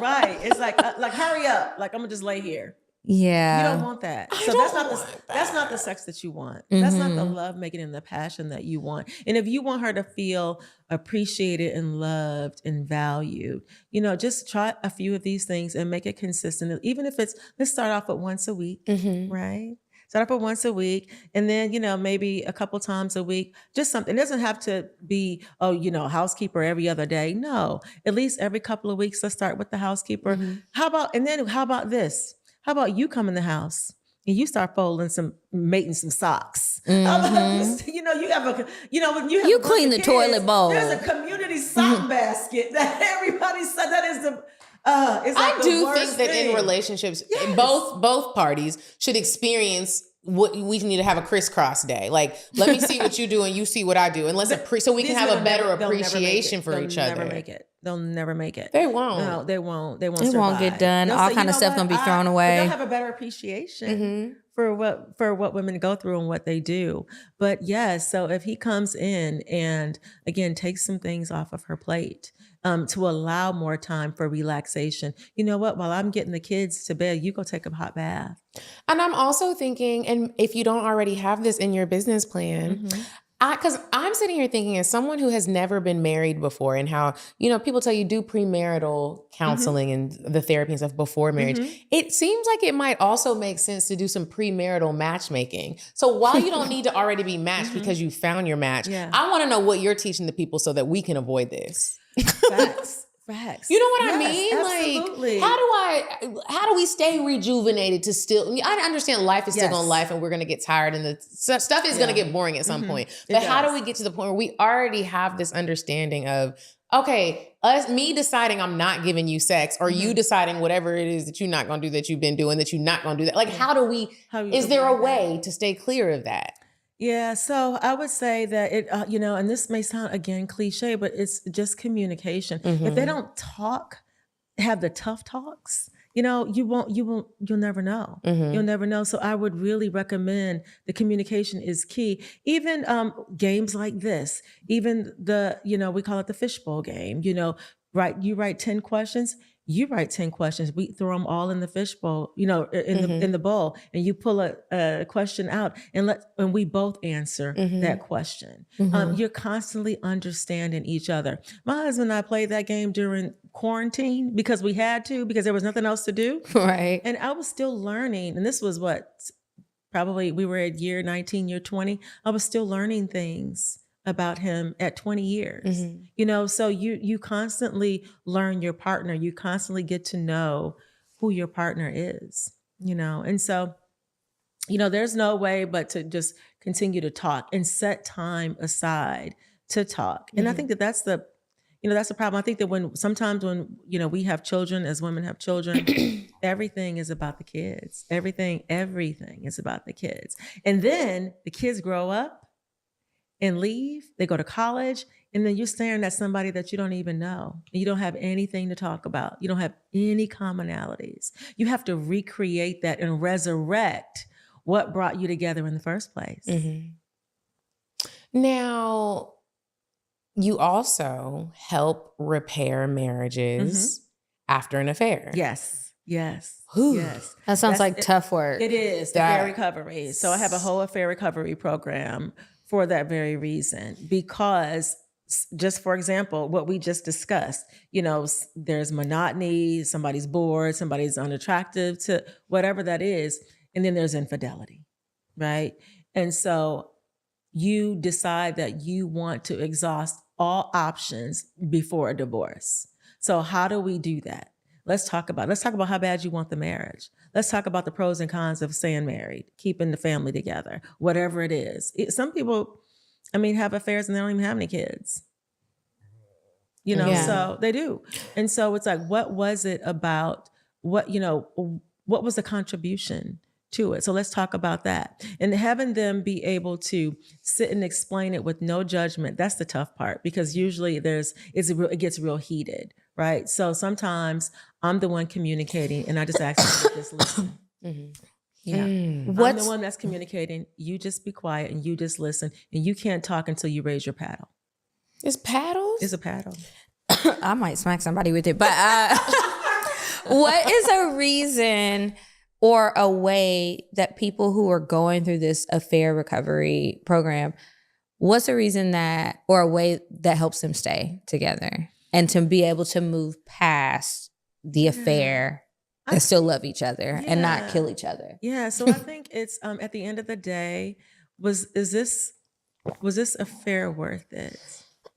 S5: Right. It's like hurry up. Like I'm gonna just lay here.
S4: Yeah.
S5: You don't want that. So that's not the sex that you want. That's not the love making and the passion that you want. And if you want her to feel appreciated and loved and valued, just try a few of these things and make it consistent. Even if let's start off with once a week, right? Start off with once a week, and then, maybe a couple times a week, just something. It doesn't have to be, housekeeper every other day. No, at least every couple of weeks, let's start with the housekeeper. How about this? How about you come in the house and you start making some socks? How about this? You
S4: clean the toilet bowl.
S5: There's a community sock basket that everybody said that is the. It's like
S8: I do think that
S5: thing.
S8: in relationships, both parties should experience what we need to have a crisscross day. Like, let me see what you do and you see what I do, and so we can have a better appreciation for each other.
S5: They'll never make it.
S8: They won't.
S5: No, they won't. They won't.
S4: It won't get done. All kind of stuff gonna be thrown away.
S5: They'll have a better appreciation for what women go through and what they do. But yes, so if he comes in and again takes some things off of her plate, to allow more time for relaxation. You know what? While I'm getting the kids to bed, you go take a hot bath.
S2: And I'm also thinking, and if you don't already have this in your business plan, because I'm sitting here thinking, as someone who has never been married before, and how, people tell you do premarital counseling and the therapy and stuff before marriage, it seems like it might also make sense to do some premarital matchmaking. So while you don't need to already be matched because you found your match, I want to know what you're teaching the people so that we can avoid this.
S5: Facts.
S2: You know what I mean?
S5: Absolutely.
S2: Like, how do we stay rejuvenated to still, I understand life is still going to life and we're going to get tired and the stuff is going to get boring at some point. But how do we get to the point where we already have this understanding of, okay, me deciding I'm not giving you sex, or you deciding whatever it is that you're not going to do that you've been doing, that you're not going to do that. Like, is there a way to stay clear of that?
S5: Yeah, so I would say that it, and this may sound again cliche, but it's just communication. If they don't have the tough talks, you'll never know. You'll never know. So I would really recommend the communication is key. Even games like this, even we call it the fishbowl game. You write 10 questions. You write 10 questions. We throw them all in the fishbowl, in the bowl, and you pull a question out and we both answer that question. You're constantly understanding each other. My husband and I played that game during quarantine because we had to, because there was nothing else to do.
S4: Right.
S5: And I was still learning. And this was probably we were at year 19, year 20. I was still learning things about him at 20 years, so you constantly learn your partner. You constantly get to know who your partner is, and so, there's no way but to just continue to talk and set time aside to talk. And I think that's the problem. I think that sometimes when we have children, as women have children, everything is about the kids. Everything is about the kids. And then the kids grow up and leave, they go to college, and then you're staring at somebody that you don't even know. And you don't have anything to talk about. You don't have any commonalities. You have to recreate that and resurrect what brought you together in the first place.
S2: Now, you also help repair marriages after an affair.
S5: Yes.
S4: That sounds like tough work.
S5: It is, the affair recovery. So I have a whole affair recovery program for that very reason, because just for example, what we just discussed, there's monotony, somebody's bored, somebody's unattractive to whatever that is. And then there's infidelity, right? And so you decide that you want to exhaust all options before a divorce. So how do we do that? Let's talk about how bad you want the marriage. Let's talk about the pros and cons of staying married, keeping the family together, whatever it is. Some people, have affairs and they don't even have any kids. So they do. And so it's like, what was it about what was the contribution to it? So let's talk about that. And having them be able to sit and explain it with no judgment, that's the tough part, because usually it gets real heated, right? So sometimes I'm the one communicating and I just ask them to just listen. I'm the one that's communicating. You just be quiet and you just listen, and you can't talk until you raise your paddle.
S2: It's paddles?
S5: It's a paddle.
S4: I might smack somebody with it, but what is a reason or a way that people who are going through this affair recovery program, what's a reason or a way that helps them stay together and to be able to move past the affair and still love each other and not
S5: Yeah.
S4: kill each other.
S5: Yeah. So I think it's at the end of the day, was this affair worth it?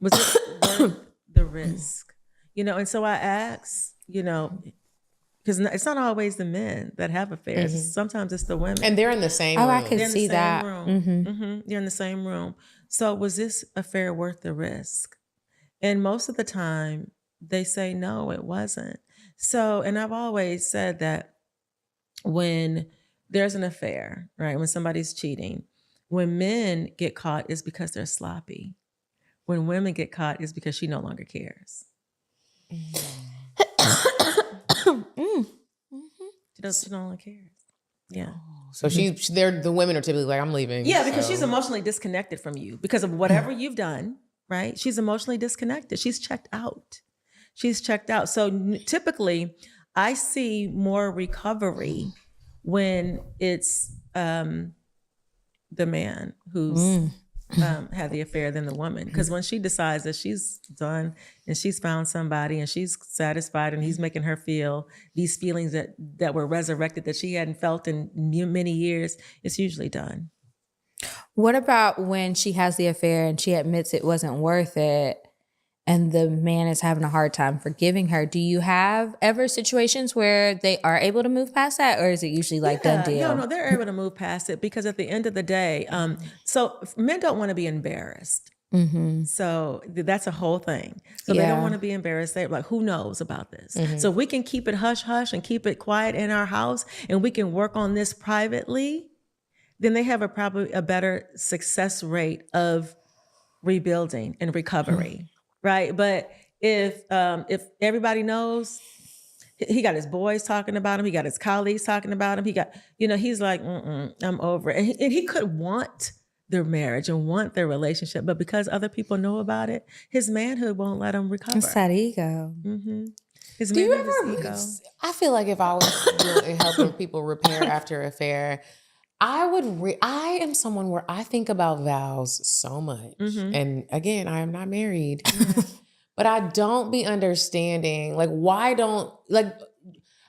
S5: Was it worth the risk? And so I asked, because it's not always the men that have affairs. Sometimes it's the women.
S8: And they're in the same room.
S4: I could
S5: They're in
S4: see
S5: the same
S4: that.
S5: room. They're in the same room. So was this affair worth the risk? And most of the time they say, no, it wasn't. So, and I've always said that when there's an affair, right? When somebody's cheating, when men get caught, it's because they're sloppy. When women get caught, it's because she no longer cares. She no longer cares. Yeah.
S8: So the women are typically like, I'm leaving.
S5: Yeah, because
S8: so.
S5: she's emotionally disconnected from you because of whatever you've done, right? She's emotionally disconnected. She's checked out. So typically, I see more recovery when it's the man who's had the affair than the woman. Because when she decides that she's done and she's found somebody and she's satisfied and he's making her feel these feelings that were resurrected that she hadn't felt in many years, it's usually done.
S4: What about when she has the affair and she admits it wasn't worth it and the man is having a hard time forgiving her? Do you have ever situations where they are able to move past that, or is it usually like done deal?
S5: No, they're able to move past it because at the end of the day, so men don't want to be embarrassed. So that's a whole thing. So they don't want to be embarrassed. They're like, who knows about this? So we can keep it hush hush and keep it quiet in our house and we can work on this privately. Then they have probably a better success rate of rebuilding and recovery. Right. But if everybody knows, he got his boys talking about him, he got his colleagues talking about him, he got, he's like, I'm over it. And he could want their marriage and want their relationship, but because other people know about it, his manhood won't let him recover.
S4: It's that ego.
S5: His
S8: Do you
S5: manhood
S8: ever?
S5: is ego.
S8: I feel like if I was helping people repair after an affair, I would. I am someone where I think about vows so much, and again, I am not married, but I don't be understanding why don't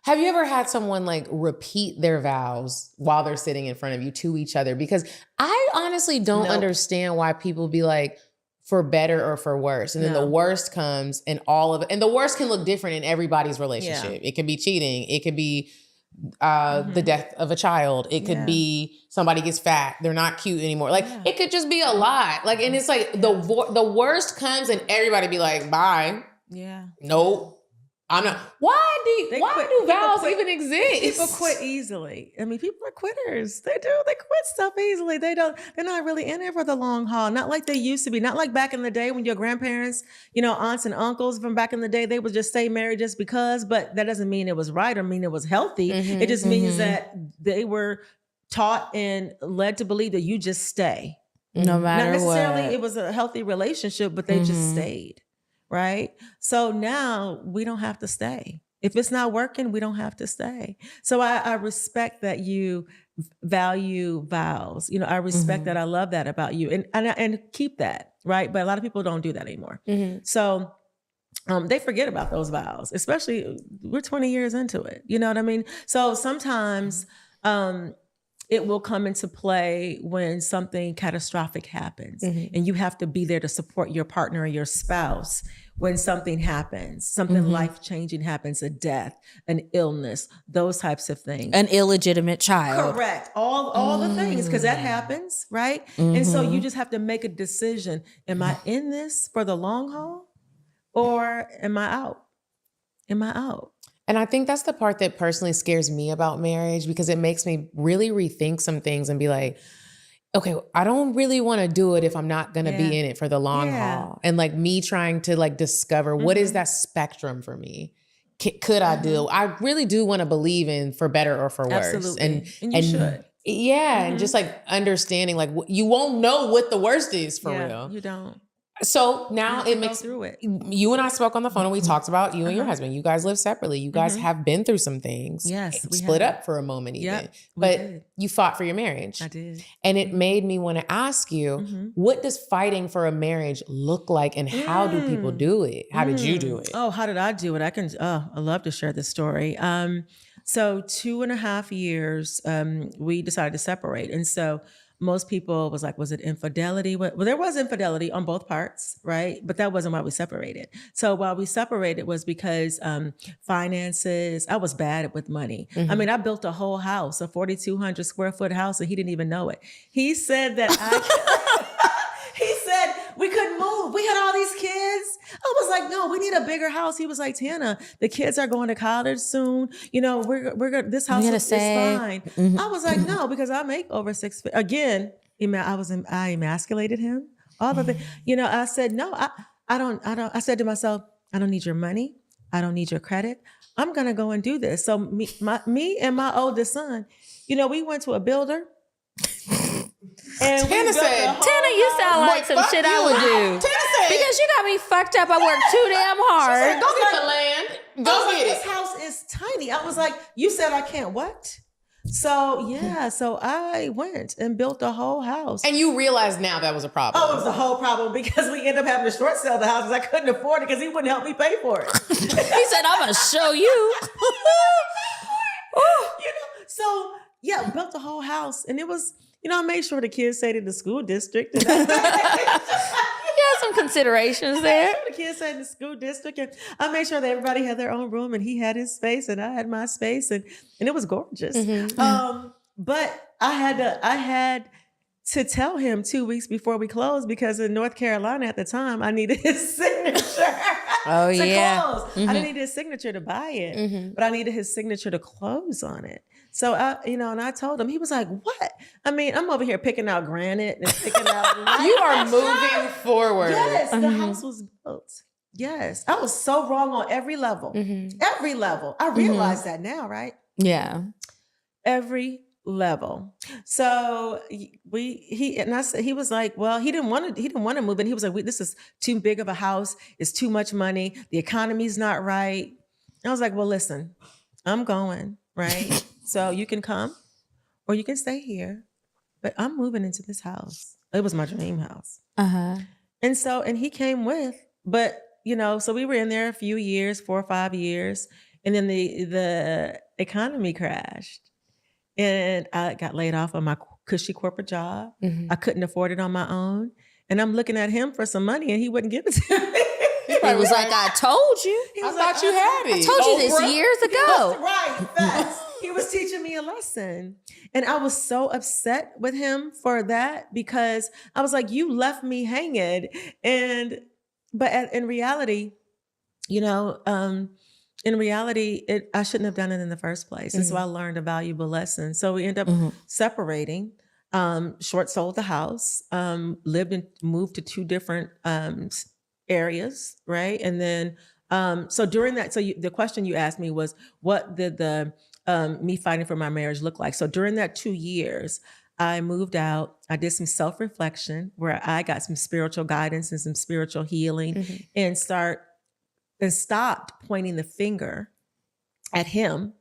S8: Have you ever had someone repeat their vows while they're sitting in front of you to each other? Because I honestly don't understand why people be like, for better or for worse. And then the worst comes and and the worst can look different in everybody's relationship. Yeah. It could be cheating. It could be the death of a child. It could be somebody gets fat. They're not cute anymore. It could just be a lot. And it's the worst comes and everybody be like, bye.
S5: Yeah.
S8: Nope. I'm not. Why do vows even exist?
S5: People quit easily. I mean, people are quitters. They do. They quit stuff easily. They're not really in it for the long haul. Not like they used to be. Not like back in the day when your grandparents, aunts and uncles from back in the day, they would just stay married just because, but that doesn't mean it was right or mean it was healthy. It just means that they were taught and led to believe that you just stay.
S4: No matter
S5: Not necessarily
S4: what.
S5: it was a healthy relationship, but they just stayed. Right? So now we don't have to stay. If it's not working, we don't have to stay. So I respect that you value vows. I respect that. I love that about you and keep that, right? But a lot of people don't do that anymore. So they forget about those vows, especially we're 20 years into it. You know what I mean? So sometimes it will come into play when something catastrophic happens and you have to be there to support your partner or your spouse when something happens, something life-changing happens, a death, an illness, those types of things.
S4: An illegitimate child.
S5: Correct. All the things, because that happens, right? And so you just have to make a decision. Am I in this for the long haul or am I out? Am I out?
S8: And I think that's the part that personally scares me about marriage because it makes me really rethink some things and be like, okay, I don't really want to do it if I'm not going to be in it for the long haul. And me trying to discover what is that spectrum for me? Could I do? I really do want to believe in for better or for worse.
S5: Absolutely. And you should.
S8: Yeah. And just understanding you won't know what the worst is for real.
S5: You don't.
S8: So now it makes
S5: through it.
S8: You and I spoke on the phone and we talked about you and your husband. You guys live separately. You guys have been through some things.
S5: Yes, we
S8: split
S5: have.
S8: up for a moment even.
S5: Yep,
S8: but you fought for your marriage.
S5: I did.
S8: And it made me want to ask you, what does fighting for a marriage look like and how do people do it? How did you do it?
S5: Oh, how did I do it? I love to share this story. So 2.5 years, we decided to separate. And so most people was like, was it infidelity? Well, there was infidelity on both parts, right? But that wasn't why we separated. So why we separated was because finances, I was bad with money. I mean, I built a whole house, a 4,200 square foot house, and he didn't even know it. He said that he said we couldn't move. We had all these kids. I was like, no, we need a bigger house. He was like, Tana, the kids are going to college soon. You know, we're gonna, this house is fine.
S4: Mm-hmm.
S5: I was like, no, because I make over $6 figures. Again, I emasculated him. All of it. You know, I said, no, I don't. I said to myself, I don't need your money. I don't need your credit. I'm gonna go and do this. So me and my oldest son, you know, we went to a builder. And
S8: Tana said,
S3: Tana, you sound like some shit I would do.
S8: Tana said,
S3: Because you got me fucked up. I worked too damn hard.
S8: go get the land. Go get
S5: This
S8: it.
S5: house is tiny. I was like, you said I can't what? So yeah, so I went and built a whole house.
S8: And you realize now that was a problem.
S5: Oh, it was a whole problem because we ended up having to short sell the house because I couldn't afford it because he wouldn't help me pay for it.
S3: He said, I'm going to show you.
S5: You know, so yeah, built the whole house, and it was, you know, I made sure the kids stayed in the school district. And
S3: Yeah, some considerations there.
S5: the kids stayed in the school district, and I made sure that everybody had their own room, and he had his space, and I had my space, and it was gorgeous. But I had to tell him 2 weeks before we closed because in North Carolina at the time I needed his signature.
S4: Oh,
S5: to
S4: yeah.
S5: close. I didn't need his signature to buy it, but I needed his signature to close on it. So and I told him, he was like, what? I mean, I'm over here picking out granite and picking out
S8: You are moving forward.
S5: Yes, the house was built. Yes. I was so wrong on every level. Every level. I realize that now, right?
S4: Yeah.
S5: Every level. So he was like, well, he didn't want to move in. He was like, this is too big of a house. It's too much money. The economy's not right. I was like, well, listen, I'm going, right? So you can come or you can stay here, but I'm moving into this house. It was my dream house. And he came with, but you know, so we were in there a few years, 4 or 5 years, and then the economy crashed. And I got laid off on my cushy corporate job. I couldn't afford it on my own. And I'm looking at him for some money and he wouldn't give it to me.
S4: He was like, I told you.
S5: He
S8: I
S5: was
S8: thought you had it.
S4: I told you this
S8: Oprah.
S4: years ago.
S5: Right, facts. He was teaching me a lesson. And I was so upset with him for that because I was like, you left me hanging. But in reality, you know, I shouldn't have done it in the first place. And so I learned a valuable lesson. So we ended up separating, short sold the house, moved to 2 different areas, right? And then, so during that, the question you asked me was, what did me fighting for my marriage look like? So during that 2 years, I moved out. I did some self-reflection where I got some spiritual guidance and some spiritual healing and stopped pointing the finger at him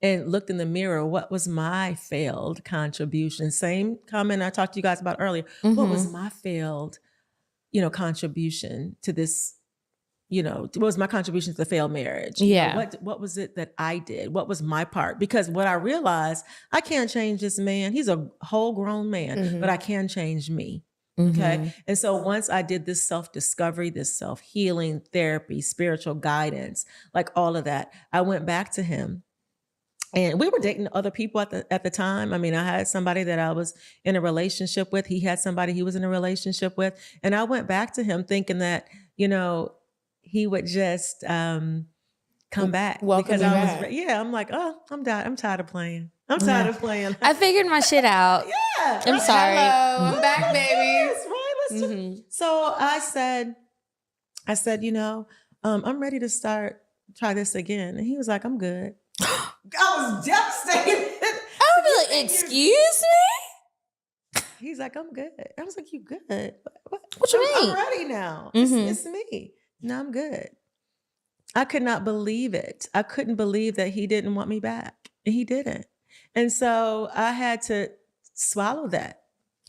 S5: and looked in the mirror. What was my failed contribution? Same comment I talked to you guys about earlier. What was my failed, contribution to this, what was my contribution to the failed marriage?
S4: Yeah.
S5: What was it that I did? What was my part? Because what I realized, I can't change this man. He's a whole grown man, but I can change me. Okay. And so once I did this self-discovery, this self-healing therapy, spiritual guidance, like all of that, I went back to him. And we were dating other people at the time. I mean, I had somebody that I was in a relationship with. He had somebody he was in a relationship with. And I went back to him thinking that, he would just come back.
S8: Welcome
S5: because
S8: you
S5: I
S8: back.
S5: was, I'm like, oh, I'm tired of playing. I'm tired of playing.
S4: I figured my shit out.
S5: Yeah.
S4: I'm sorry.
S8: Hello, I'm back, baby.
S5: Yes, right. So I said, I'm ready to try this again. And he was like, I'm good. I was devastated.
S4: I would be like, excuse me?
S5: He's like, I'm good. I was like, you good?
S4: What you mean?
S5: I'm ready now. It's me. No, I'm good. I could not believe it. I couldn't believe that he didn't want me back. And he didn't. And so I had to swallow that.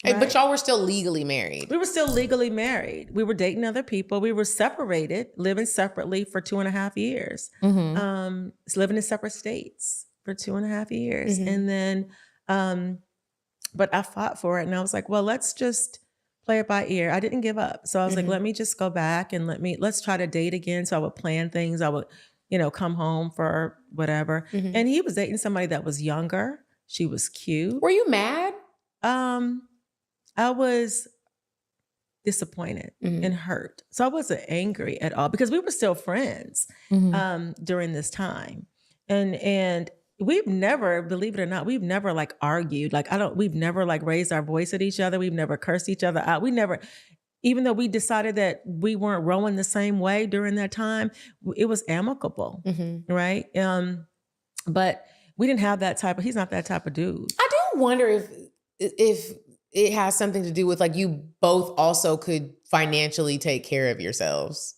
S8: Hey,
S5: right?
S8: but y'all were still legally married.
S5: We were still legally married. We were dating other people. We were separated, living separately for 2.5 years. Living in separate states. for 2.5 years. And then, but I fought for it and I was like, well, let's just play it by ear. I didn't give up. So I was like, let me just go back and let's try to date again. So I would plan things. I would, come home for whatever. And he was dating somebody that was younger. She was cute.
S8: Were you mad?
S5: I was disappointed and hurt. So I wasn't angry at all because we were still friends during this time. And we've never, believe it or not, we've never like argued. We've never like raised our voice at each other. We've never cursed each other out. We never, even though we decided that we weren't rowing the same way during that time, it was amicable, right? But we didn't have that he's not that type of dude.
S8: I do wonder if it has something to do with like you both also could financially take care of yourselves.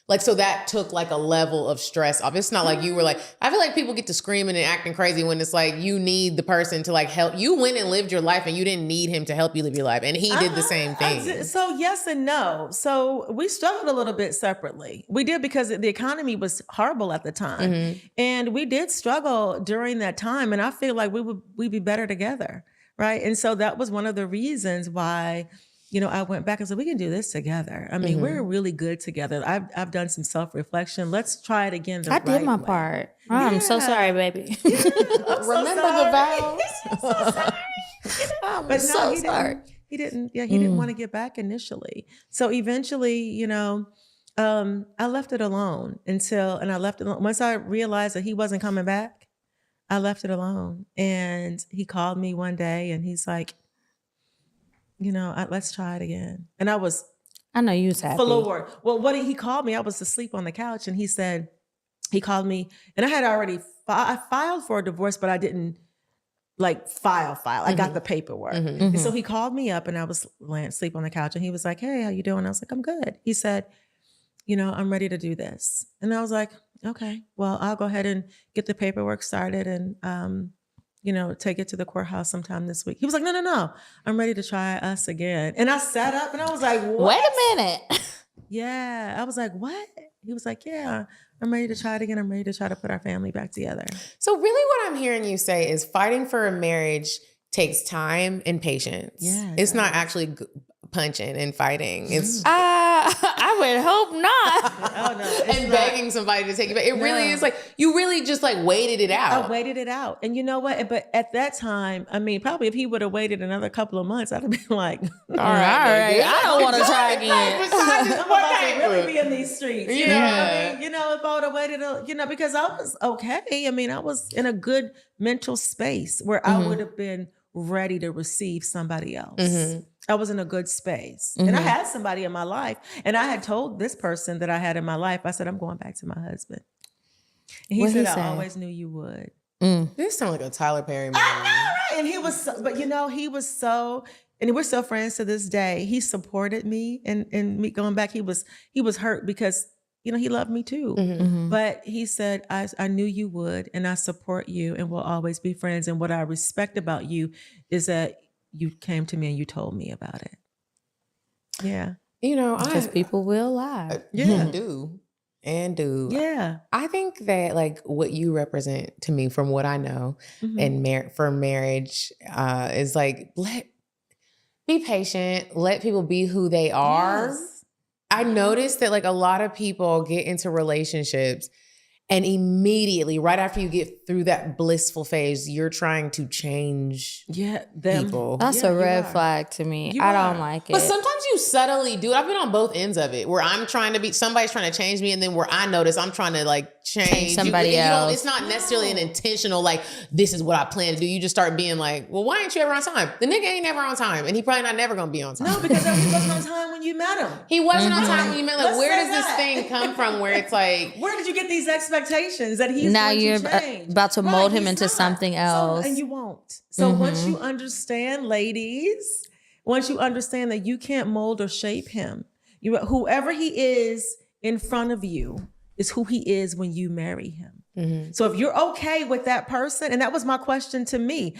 S8: Like, so that took like a level of stress off. It's not like you were like, I feel like people get to screaming and acting crazy when it's like you need the person to like help. You went and lived your life and you didn't need him to help you live your life. And he did the same thing.
S5: So yes and no. So we struggled a little bit separately. We did because the economy was horrible at the time. And we did struggle during that time. And I feel like we'd be better together. Right. And so that was one of the reasons why, I went back and said, we can do this together. I mean, we're really good together. I've done some self-reflection. Let's try it again.
S4: I did my part. I'm so sorry, baby.
S8: Remember the vows?
S5: I'm so sorry.
S4: I'm so sorry.
S5: He didn't want to get back initially. So eventually, I left it alone once I realized that he wasn't coming back, I left it alone. And he called me one day and he's like, let's try it again. And
S4: I know you was happy.
S5: Floored. Well, he called me. I was asleep on the couch and he called me and I had already, I filed for a divorce, but I didn't like file. I got the paperwork. And so he called me up and I was laying asleep on the couch and he was like, hey, how you doing? I was like, I'm good. He said, I'm ready to do this. And I was like, okay, well, I'll go ahead and get the paperwork started and, take it to the courthouse sometime this week. He was like, no, I'm ready to try us again. And I sat up and I was like, what?
S4: Wait a minute.
S5: Yeah. I was like, what? He was like, yeah, I'm ready to try it again. I'm ready to try to put our family back together.
S8: So really what I'm hearing you say is fighting for a marriage takes time and patience.
S5: Yeah,
S8: it's not actually punching and fighting. It's
S4: I would hope not.
S5: Oh no!
S8: And begging somebody to take you back. It really is like you really just like waited it out.
S5: I waited it out, and you know what? But at that time, I mean, probably if he would have waited another couple of months, I'd have been like,
S4: all right, I don't want to try again.
S5: I'm about to really be in these streets. You know what I mean? If I would have waited, because I was okay. I mean, I was in a good mental space where I would have been ready to receive somebody else. I was in a good space. And I had somebody in my life. And I had told this person that I had in my life, I said, I'm going back to my husband. And he said, I always knew you would.
S8: This sounds like a Tyler Perry movie.
S5: I know, right? And he was so, and we're still friends to this day. He supported me and me going back. He was hurt because, he loved me too. But he said, I knew you would, and I support you and we'll always be friends. And what I respect about you is that you came to me and you told me about it. Yeah.
S4: Because people will lie.
S5: Yeah.
S8: Do.
S5: Yeah.
S8: I think that like what you represent to me from what I know and for marriage is like, be patient, let people be who they are.
S5: Yes.
S8: I noticed that like a lot of people get into relationships and immediately, right after you get through that blissful phase, you're trying to change people.
S4: That's a red flag to me. I don't like it.
S8: But sometimes you subtly do it. I've been on both ends of it, where I'm trying to somebody's trying to change me, and then where I notice I'm trying to like change
S4: somebody else.
S8: It's not necessarily an intentional, like, this is what I plan to do. You just start being like, well, why ain't you ever on time? The nigga ain't never on time, and he probably not never gonna be on time.
S5: No, because he wasn't on time when you met him.
S8: He wasn't on time when you met him. Like, where does this thing come from where it's like...
S5: Where did you get these expectations that he's
S4: now
S5: going
S4: you're
S5: to change?
S4: about to mold him into something else.
S5: And you won't. So once you understand, ladies, once you understand that you can't mold or shape him, whoever he is in front of you is who he is when you marry him. So if you're okay with that person, and that was my question to me,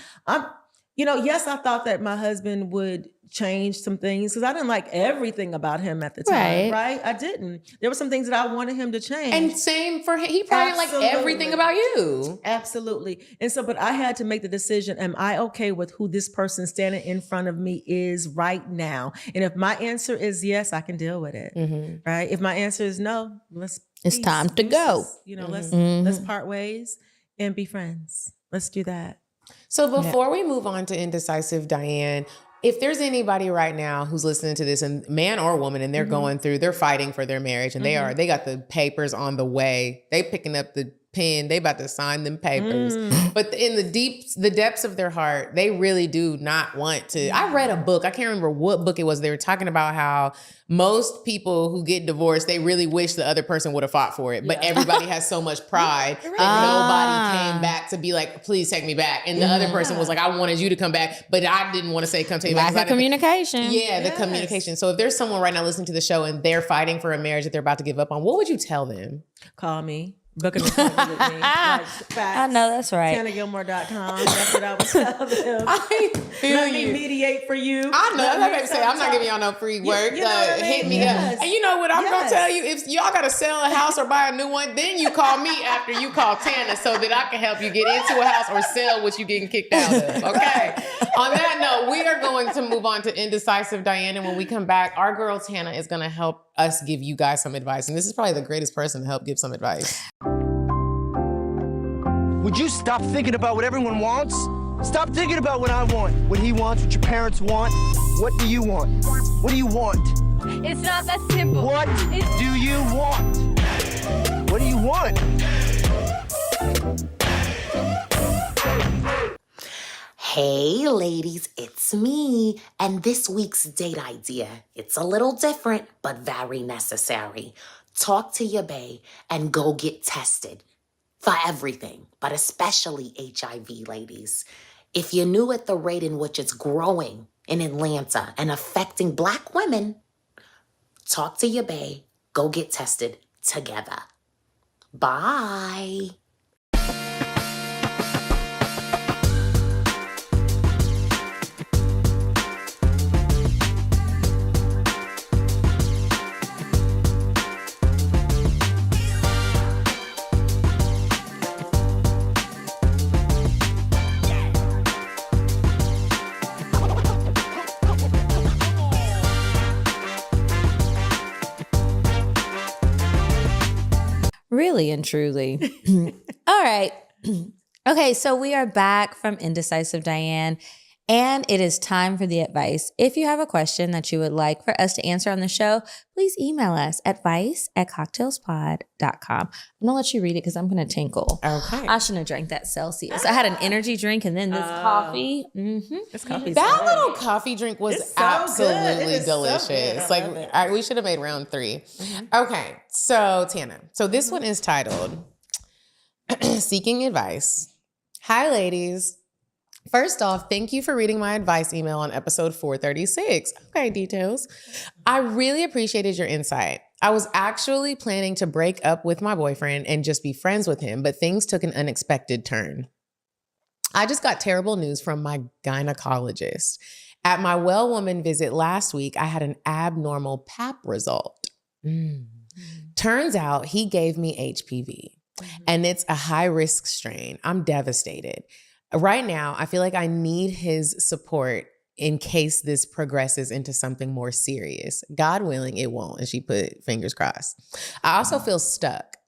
S5: yes, I thought that my husband would change some things because I didn't like everything about him at the time, right? I didn't. There were some things that I wanted him to change.
S8: And same for him. He probably didn't like everything about you.
S5: Absolutely. And so, but I had to make the decision, am I okay with who this person standing in front of me is right now? And if my answer is yes, I can deal with it, right? If my answer is no,
S4: it's time to go.
S5: Let's part ways and be friends. Let's do that.
S8: So before we move on to Indecisive Diane, if there's anybody right now who's listening to this, and man or woman, and they're fighting for their marriage, and they got the papers on the way, they picking up the pen, they about to sign them papers. But in the depths of their heart, they really do not want to. I read a book, I can't remember what book it was. They were talking about how most people who get divorced, they really wish the other person would have fought for it. But everybody has so much pride that nobody came back to be like, please take me back. And the other person was like, I wanted you to come back, but I didn't want to say come take me back.
S4: Lack of communication.
S8: The communication. So if there's someone right now listening to the show and they're fighting for a marriage that they're about to give up on, what would you tell them?
S5: Call me. Book an appointment with me.
S4: I know that's right.
S5: TanaGilmore.com. That's what I would tell them.
S8: I feel
S5: Let me mediate for you.
S8: I know. That's what I say. I'm not giving y'all no free work.
S5: You know what I mean?
S8: Hit me up. And you know what I'm going to tell you? If y'all got to sell a house or buy a new one, then you call me after you call Tana so that I can help you get into a house or sell what you're getting kicked out of. Okay? On that note, we are going to move on to Indecisive Diane. And when we come back, our girl Tana is going to help us give you guys some advice. And this is probably the greatest person to help give some advice.
S9: Would you stop thinking about what everyone wants? Stop thinking about what I want, what he wants, what your parents want. What do you want? What do you want?
S10: It's not that simple.
S9: What do you want? What do you want?
S11: Hey ladies, it's me. And this week's date idea, it's a little different, but very necessary. Talk to your bae and go get tested. For everything, but especially HIV, ladies. If you're new at the rate in which it's growing in Atlanta and affecting Black women, talk to your bae, go get tested together. Bye.
S4: Really and truly. All right. Okay, so we are back from Indecisive Diane, and it is time for the advice. If you have a question that you would like for us to answer on the show, please email us at advice@cocktailspod.com. I'm going to let you read it because I'm going to tinkle.
S8: Okay.
S4: I shouldn't have drank that Celsius. I had an energy drink and then this coffee.
S5: This coffee.
S8: That little coffee drink was
S5: It's so
S8: absolutely
S5: good. It is so
S8: delicious.
S5: good.
S8: We should have made round 3. Okay, so Tana. So this one is titled Seeking Advice. Hi, ladies. First off, thank you for reading my advice email on episode 436. Okay, details. I really appreciated your insight. I was actually planning to break up with my boyfriend and just be friends with him, but things took an unexpected turn. I just got terrible news from my gynecologist. At my well woman visit last week, I had an abnormal pap result. Turns out he gave me HPV, and it's a high-risk strain. I'm devastated. Right now, I feel like I need his support in case this progresses into something more serious. God willing, it won't. And she put fingers crossed. I also feel stuck.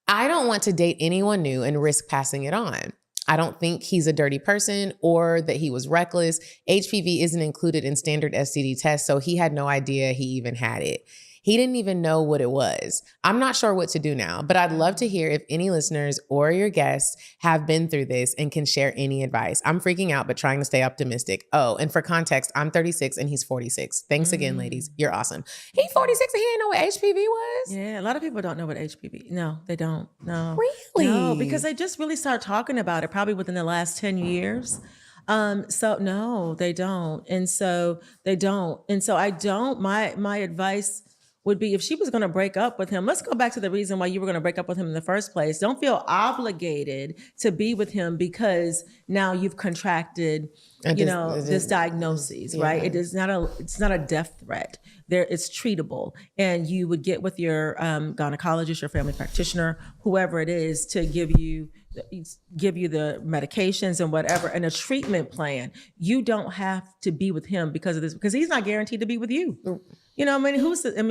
S8: I don't want to date anyone new and risk passing it on. I don't think he's a dirty person or that he was reckless. HPV isn't included in standard STD tests, so he had no idea he even had it. He didn't even know what it was. I'm not sure what to do now, but I'd love to hear if any listeners or your guests have been through this and can share any advice. I'm freaking out, but trying to stay optimistic. Oh, and for context, I'm 36 and he's 46. Thanks again, ladies. You're awesome. He 46 and he didn't know what HPV was?
S5: Yeah, a lot of people don't know what HPV. No, they don't. No.
S4: Really?
S5: No, because they just really started talking about it probably within the last 10 years. So no, they don't. And so they don't. And so I don't, my advice would be if she was going to break up with him, let's go back to the reason why you were going to break up with him in the first place. Don't feel obligated to be with him because now you've contracted, this diagnosis, right? It's not a death threat. It's treatable, and you would get with your gynecologist, your family practitioner, whoever it is, to give you the medications and whatever, and a treatment plan. You don't have to be with him because of this, because he's not guaranteed to be with you.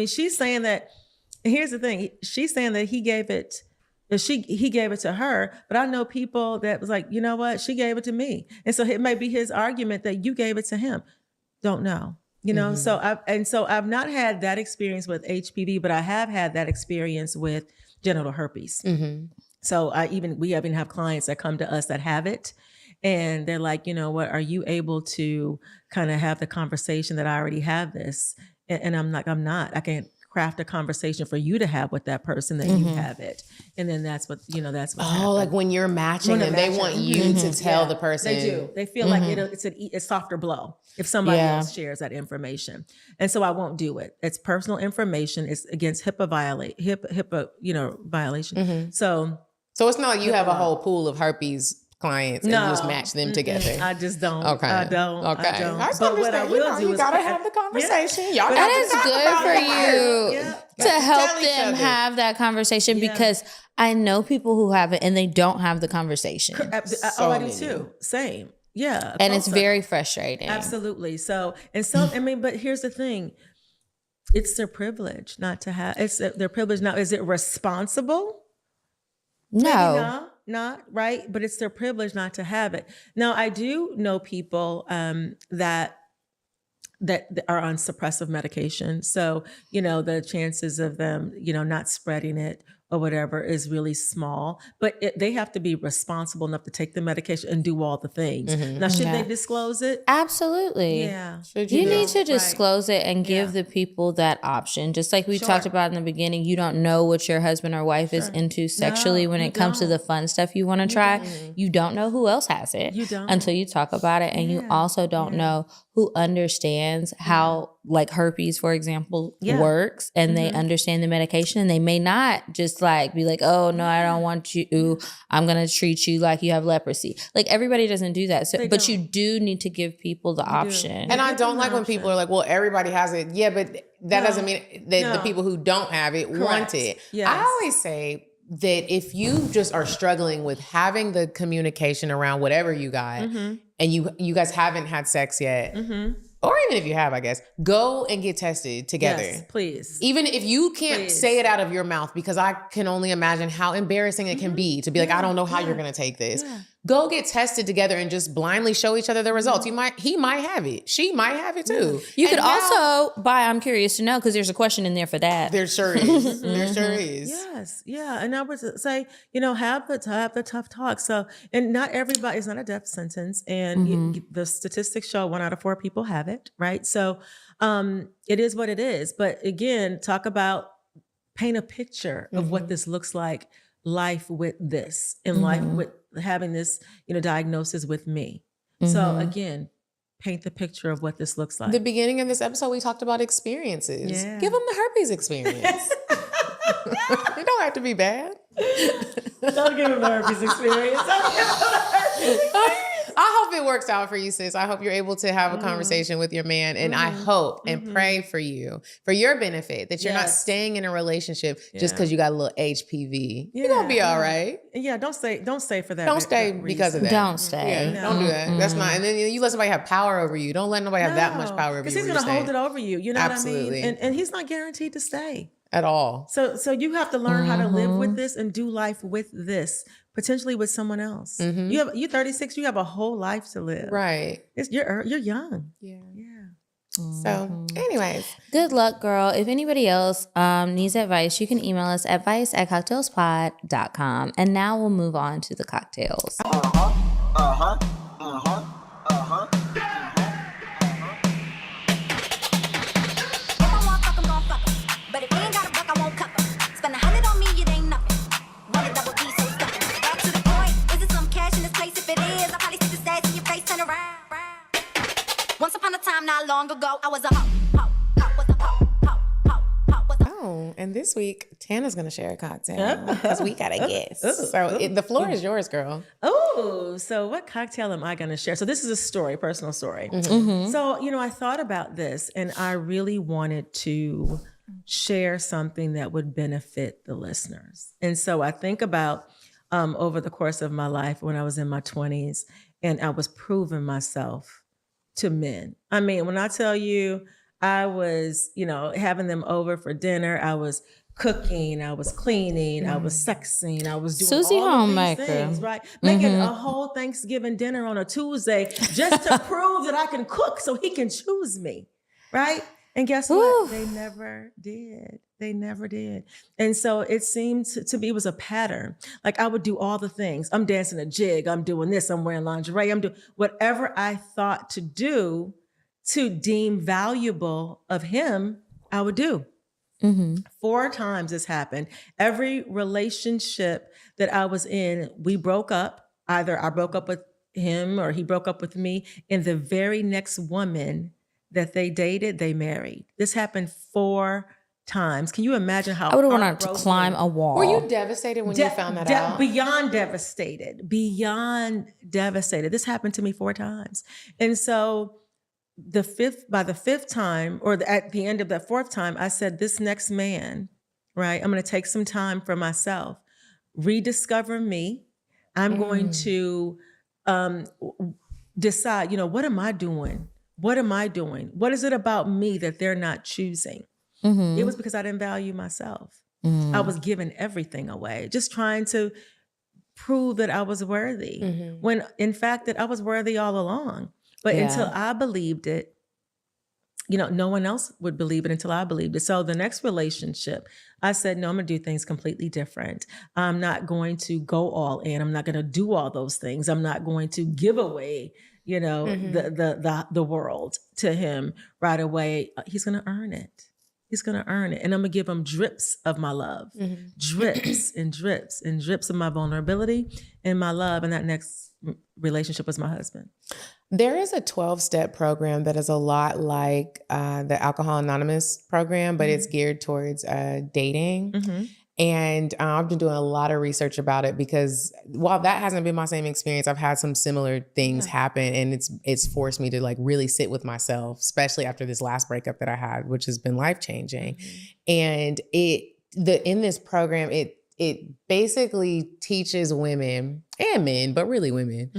S5: She's saying that. Here's the thing: she's saying that he gave it to her, but I know people that was like, you know what, she gave it to me, and so it may be his argument that you gave it to him. Don't know. So I've not had that experience with HPV, but I have had that experience with genital herpes. So we even have clients that come to us that have it, and they're like, you know what, are you able to kind of have the conversation that I already have this? And I'm like, I'm not. I can't craft a conversation for you to have with that person that you have it. And then that's what happens.
S8: Like when you're matching them, they want you to tell the person.
S5: They do. They feel like it's a softer blow if somebody else shares that information. And so I won't do it. It's personal information. It's against HIPAA violation. So
S8: it's not like you have a whole pool of herpes clients and just match them together.
S5: I just don't.
S8: Okay.
S5: I don't.
S8: Okay.
S5: I don't.
S8: I just
S5: but
S8: understand.
S5: What I will do
S8: you
S5: is
S8: gotta have the conversation.
S5: Yeah.
S8: Y'all
S4: That is good for you to help them have that conversation because I know people who have it and they don't have the conversation.
S5: I do too. Same. Yeah.
S4: And it's very frustrating.
S5: Absolutely. So, but here's the thing. It's their privilege not to have, it's their privilege now. Is it responsible?
S4: No.
S5: Not right, but it's their privilege not to have it. Now, I do know people that are on suppressive medication. So, the chances of them, not spreading it or whatever is really small, but they have to be responsible enough to take the medication and do all the things. Now, should they disclose it?
S4: Absolutely.
S5: Yeah.
S4: You need to disclose it and give the people that option. Just like we talked about in the beginning, you don't know what your husband or wife is into sexually when it comes to the fun stuff you want to try. You don't know who else has it until you talk about it. And you also don't know who understands how, like herpes, for example, works, and they understand the medication, and they may not just be like, oh no, I don't want you. I'm going to treat you like you have leprosy. Like everybody doesn't do that. So, but you do need to give people the option.
S8: And I don't like when people are like, well, everybody has it. Yeah, but that doesn't mean that the people who don't have it want it.
S5: Yes.
S8: I always say that if you just are struggling with having the communication around whatever you got, and you guys haven't had sex yet, or even if you have, I guess, go and get tested together.
S5: Yes, please.
S8: Even if you can't say it out of your mouth, because I can only imagine how embarrassing it can be to be like, I don't know how you're going to take this. Go get tested together and just blindly show each other the results. He might have it. She might have it too.
S4: You could also buy I'm curious to know, because there's a question in there for that.
S8: There sure is. There sure is.
S5: Yes. Yeah. And I would say, have the tough talk. So, and not everybody, it's not a death sentence. And the statistics show 1 out of 4 people have it. Right. So it is what it is. But again, paint a picture of what this looks like, life with this, and life with having this, diagnosis with me. So again, paint the picture of what this looks like.
S8: The beginning of this episode, we talked about experiences. Yeah. Give them the herpes experience. It don't have to be bad.
S5: Don't give them the herpes experience.
S8: I hope it works out for you, sis. I hope you're able to have a conversation with your man. And I hope and pray for you, for your benefit, that you're not staying in a relationship just because you got a little HPV. You're going to be all right.
S5: Yeah, don't stay for that.
S8: Don't stay because of that.
S4: Don't stay.
S8: Yeah, don't do that. That's not. And then you let somebody have power over you. Don't let nobody have that much power over you.
S5: Because he's going to hold it over you. You know
S8: Absolutely.
S5: what I mean? And he's not guaranteed to stay.
S8: At all.
S5: So you have to learn how to live with this and do life with this, potentially with someone else. You're 36, you have a whole life to live.
S8: Right.
S5: You're young.
S8: Yeah. So anyways.
S4: Good luck, girl. If anybody else needs advice, you can email us advice@cocktailspod.com. And now we'll move on to the cocktails.
S10: Once upon a time, not long ago, I was a
S8: And this week, Tana's going to share a cocktail because we got a guest. The floor is yours, girl.
S5: Oh, so what cocktail am I going to share? So this is a story, personal story. So, I thought about this and I really wanted to share something that would benefit the listeners. And so I think about over the course of my life when I was in my 20s and I was proving myself to men. I mean, when I tell you I was, having them over for dinner, I was cooking, I was cleaning, I was sexing, I was doing
S4: Susie
S5: all of these
S4: homemaker.
S5: things, right? Making a whole Thanksgiving dinner on a Tuesday just to prove that I can cook so he can choose me, right? And guess what? They never did. They never did. And so it seemed to me, it was a pattern. Like I would do all the things. I'm dancing a jig. I'm doing this. I'm wearing lingerie. I'm doing whatever I thought to do to deem valuable of him, I would do. 4 times this happened. Every relationship that I was in, we broke up. Either I broke up with him or he broke up with me. And the very next woman that they dated, they married. This happened 4 times. Can you imagine how
S4: I would have wanted to climb a wall.
S8: Were you devastated when you found that out?
S5: Beyond devastated. Beyond devastated. This happened to me 4 times. And so by the 5th time, or at the end of that 4th time, I said, this next man, right? I'm going to take some time for myself, rediscover me. I'm going to decide, what am I doing? What am I doing? What is it about me that they're not choosing? It was because I didn't value myself. I was giving everything away, just trying to prove that I was worthy, when in fact that I was worthy all along. But until I believed it, no one else would believe it until I believed it. So the next relationship, I said, no, I'm going to do things completely different. I'm not going to go all in. I'm not going to do all those things. I'm not going to give away the world to him right away. He's going to earn it. He's going to earn it. And I'm going to give him drips of my love, drips and drips and drips of my vulnerability and my love. And that next relationship was my husband.
S8: There is a 12-step program that is a lot like the Alcohol Anonymous program, but it's geared towards dating. And I've been doing a lot of research about it because while that hasn't been my same experience, I've had some similar things happen, and it's forced me to like really sit with myself, especially after this last breakup that I had, which has been life-changing. And in this program, it basically teaches women and men, but really women,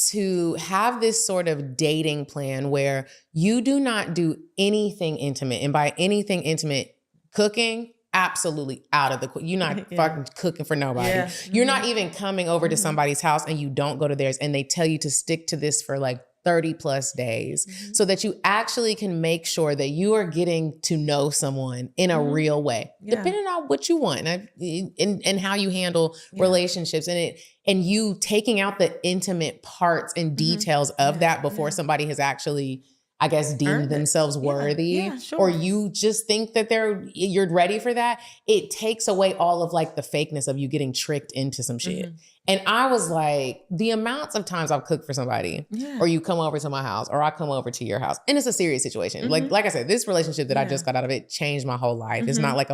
S8: to have this sort of dating plan where you do not do anything intimate. And by anything intimate, cooking, absolutely out of the, you're not fucking cooking for nobody. You're not even coming over to somebody's house and you don't go to theirs and they tell you to stick to this for like 30 plus days so that you actually can make sure that you are getting to know someone in a real way, depending on what you want and how you handle relationships and you taking out the intimate parts and details of that before somebody has actually, I guess, deemed themselves worthy, or you just think that you're ready for that. It takes away all of like the fakeness of you getting tricked into some shit. And I was like, the amounts of times I've cooked for somebody, or you come over to my house, or I come over to your house, and it's a serious situation. Like I said, this relationship that I just got out of, it changed my whole life. It's not like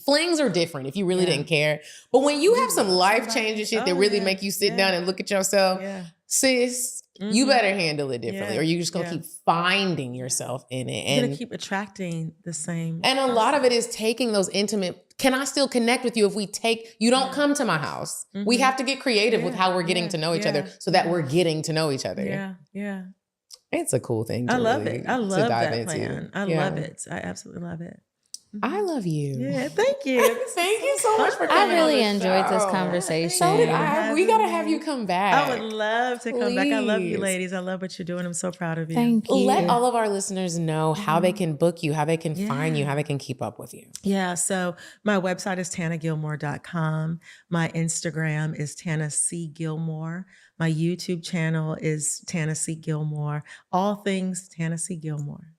S8: flings are different if you really didn't care. But when you have some life-changing shit that really make you sit down and look at yourself, sis, you better handle it differently, or you're just gonna keep finding yourself in it. And
S5: you're gonna keep attracting the same.
S8: And a lot of it is taking those intimate. Can I still connect with you if you don't come to my house? We have to get creative with how we're getting to know each other so that we're getting to know each other.
S5: Yeah.
S8: It's a cool thing.
S5: I love it. I love that plan. I love it. I absolutely love it.
S8: I love you.
S5: Yeah, thank you.
S8: Thank you so much for coming.
S4: I really enjoyed this conversation.
S8: So did I. We gotta have you come back.
S5: I would love to come back. I love you, ladies. I love what you're doing. I'm so proud of you.
S4: Thank you.
S8: Let all of our listeners know how they can book you, how they can find you, how they can keep up with you.
S5: Yeah. So my website is TanaGilmore.com. My Instagram is Tana C Gilmore. My YouTube channel is Tana C Gilmore. All things Tana C Gilmore.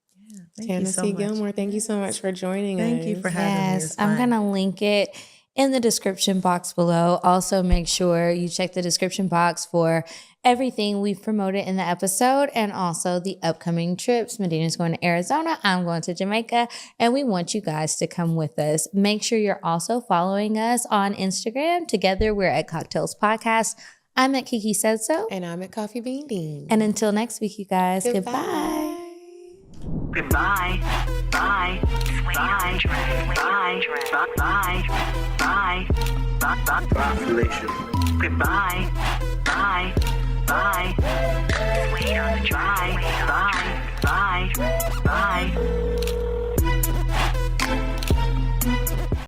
S8: Tana C. Gilmore, thank you so much for joining us.
S5: Thank you for having me.
S4: I'm going to link it in the description box below. Also, make sure you check the description box for everything we've promoted in the episode and also the upcoming trips. Medina's going to Arizona. I'm going to Jamaica, and we want you guys to come with us. Make sure you're also following us on Instagram. Together, we're at Cocktails Podcast. I'm at Kiki Said So.
S8: And I'm at Coffee Bean Dean.
S4: And until next week, you guys, goodbye.
S12: Goodbye. Bye. Bye. Bye. Bye. Bye. Bye.
S9: Population.
S12: Goodbye. Bye. Bye. Bye. Bye. Bye. Bye.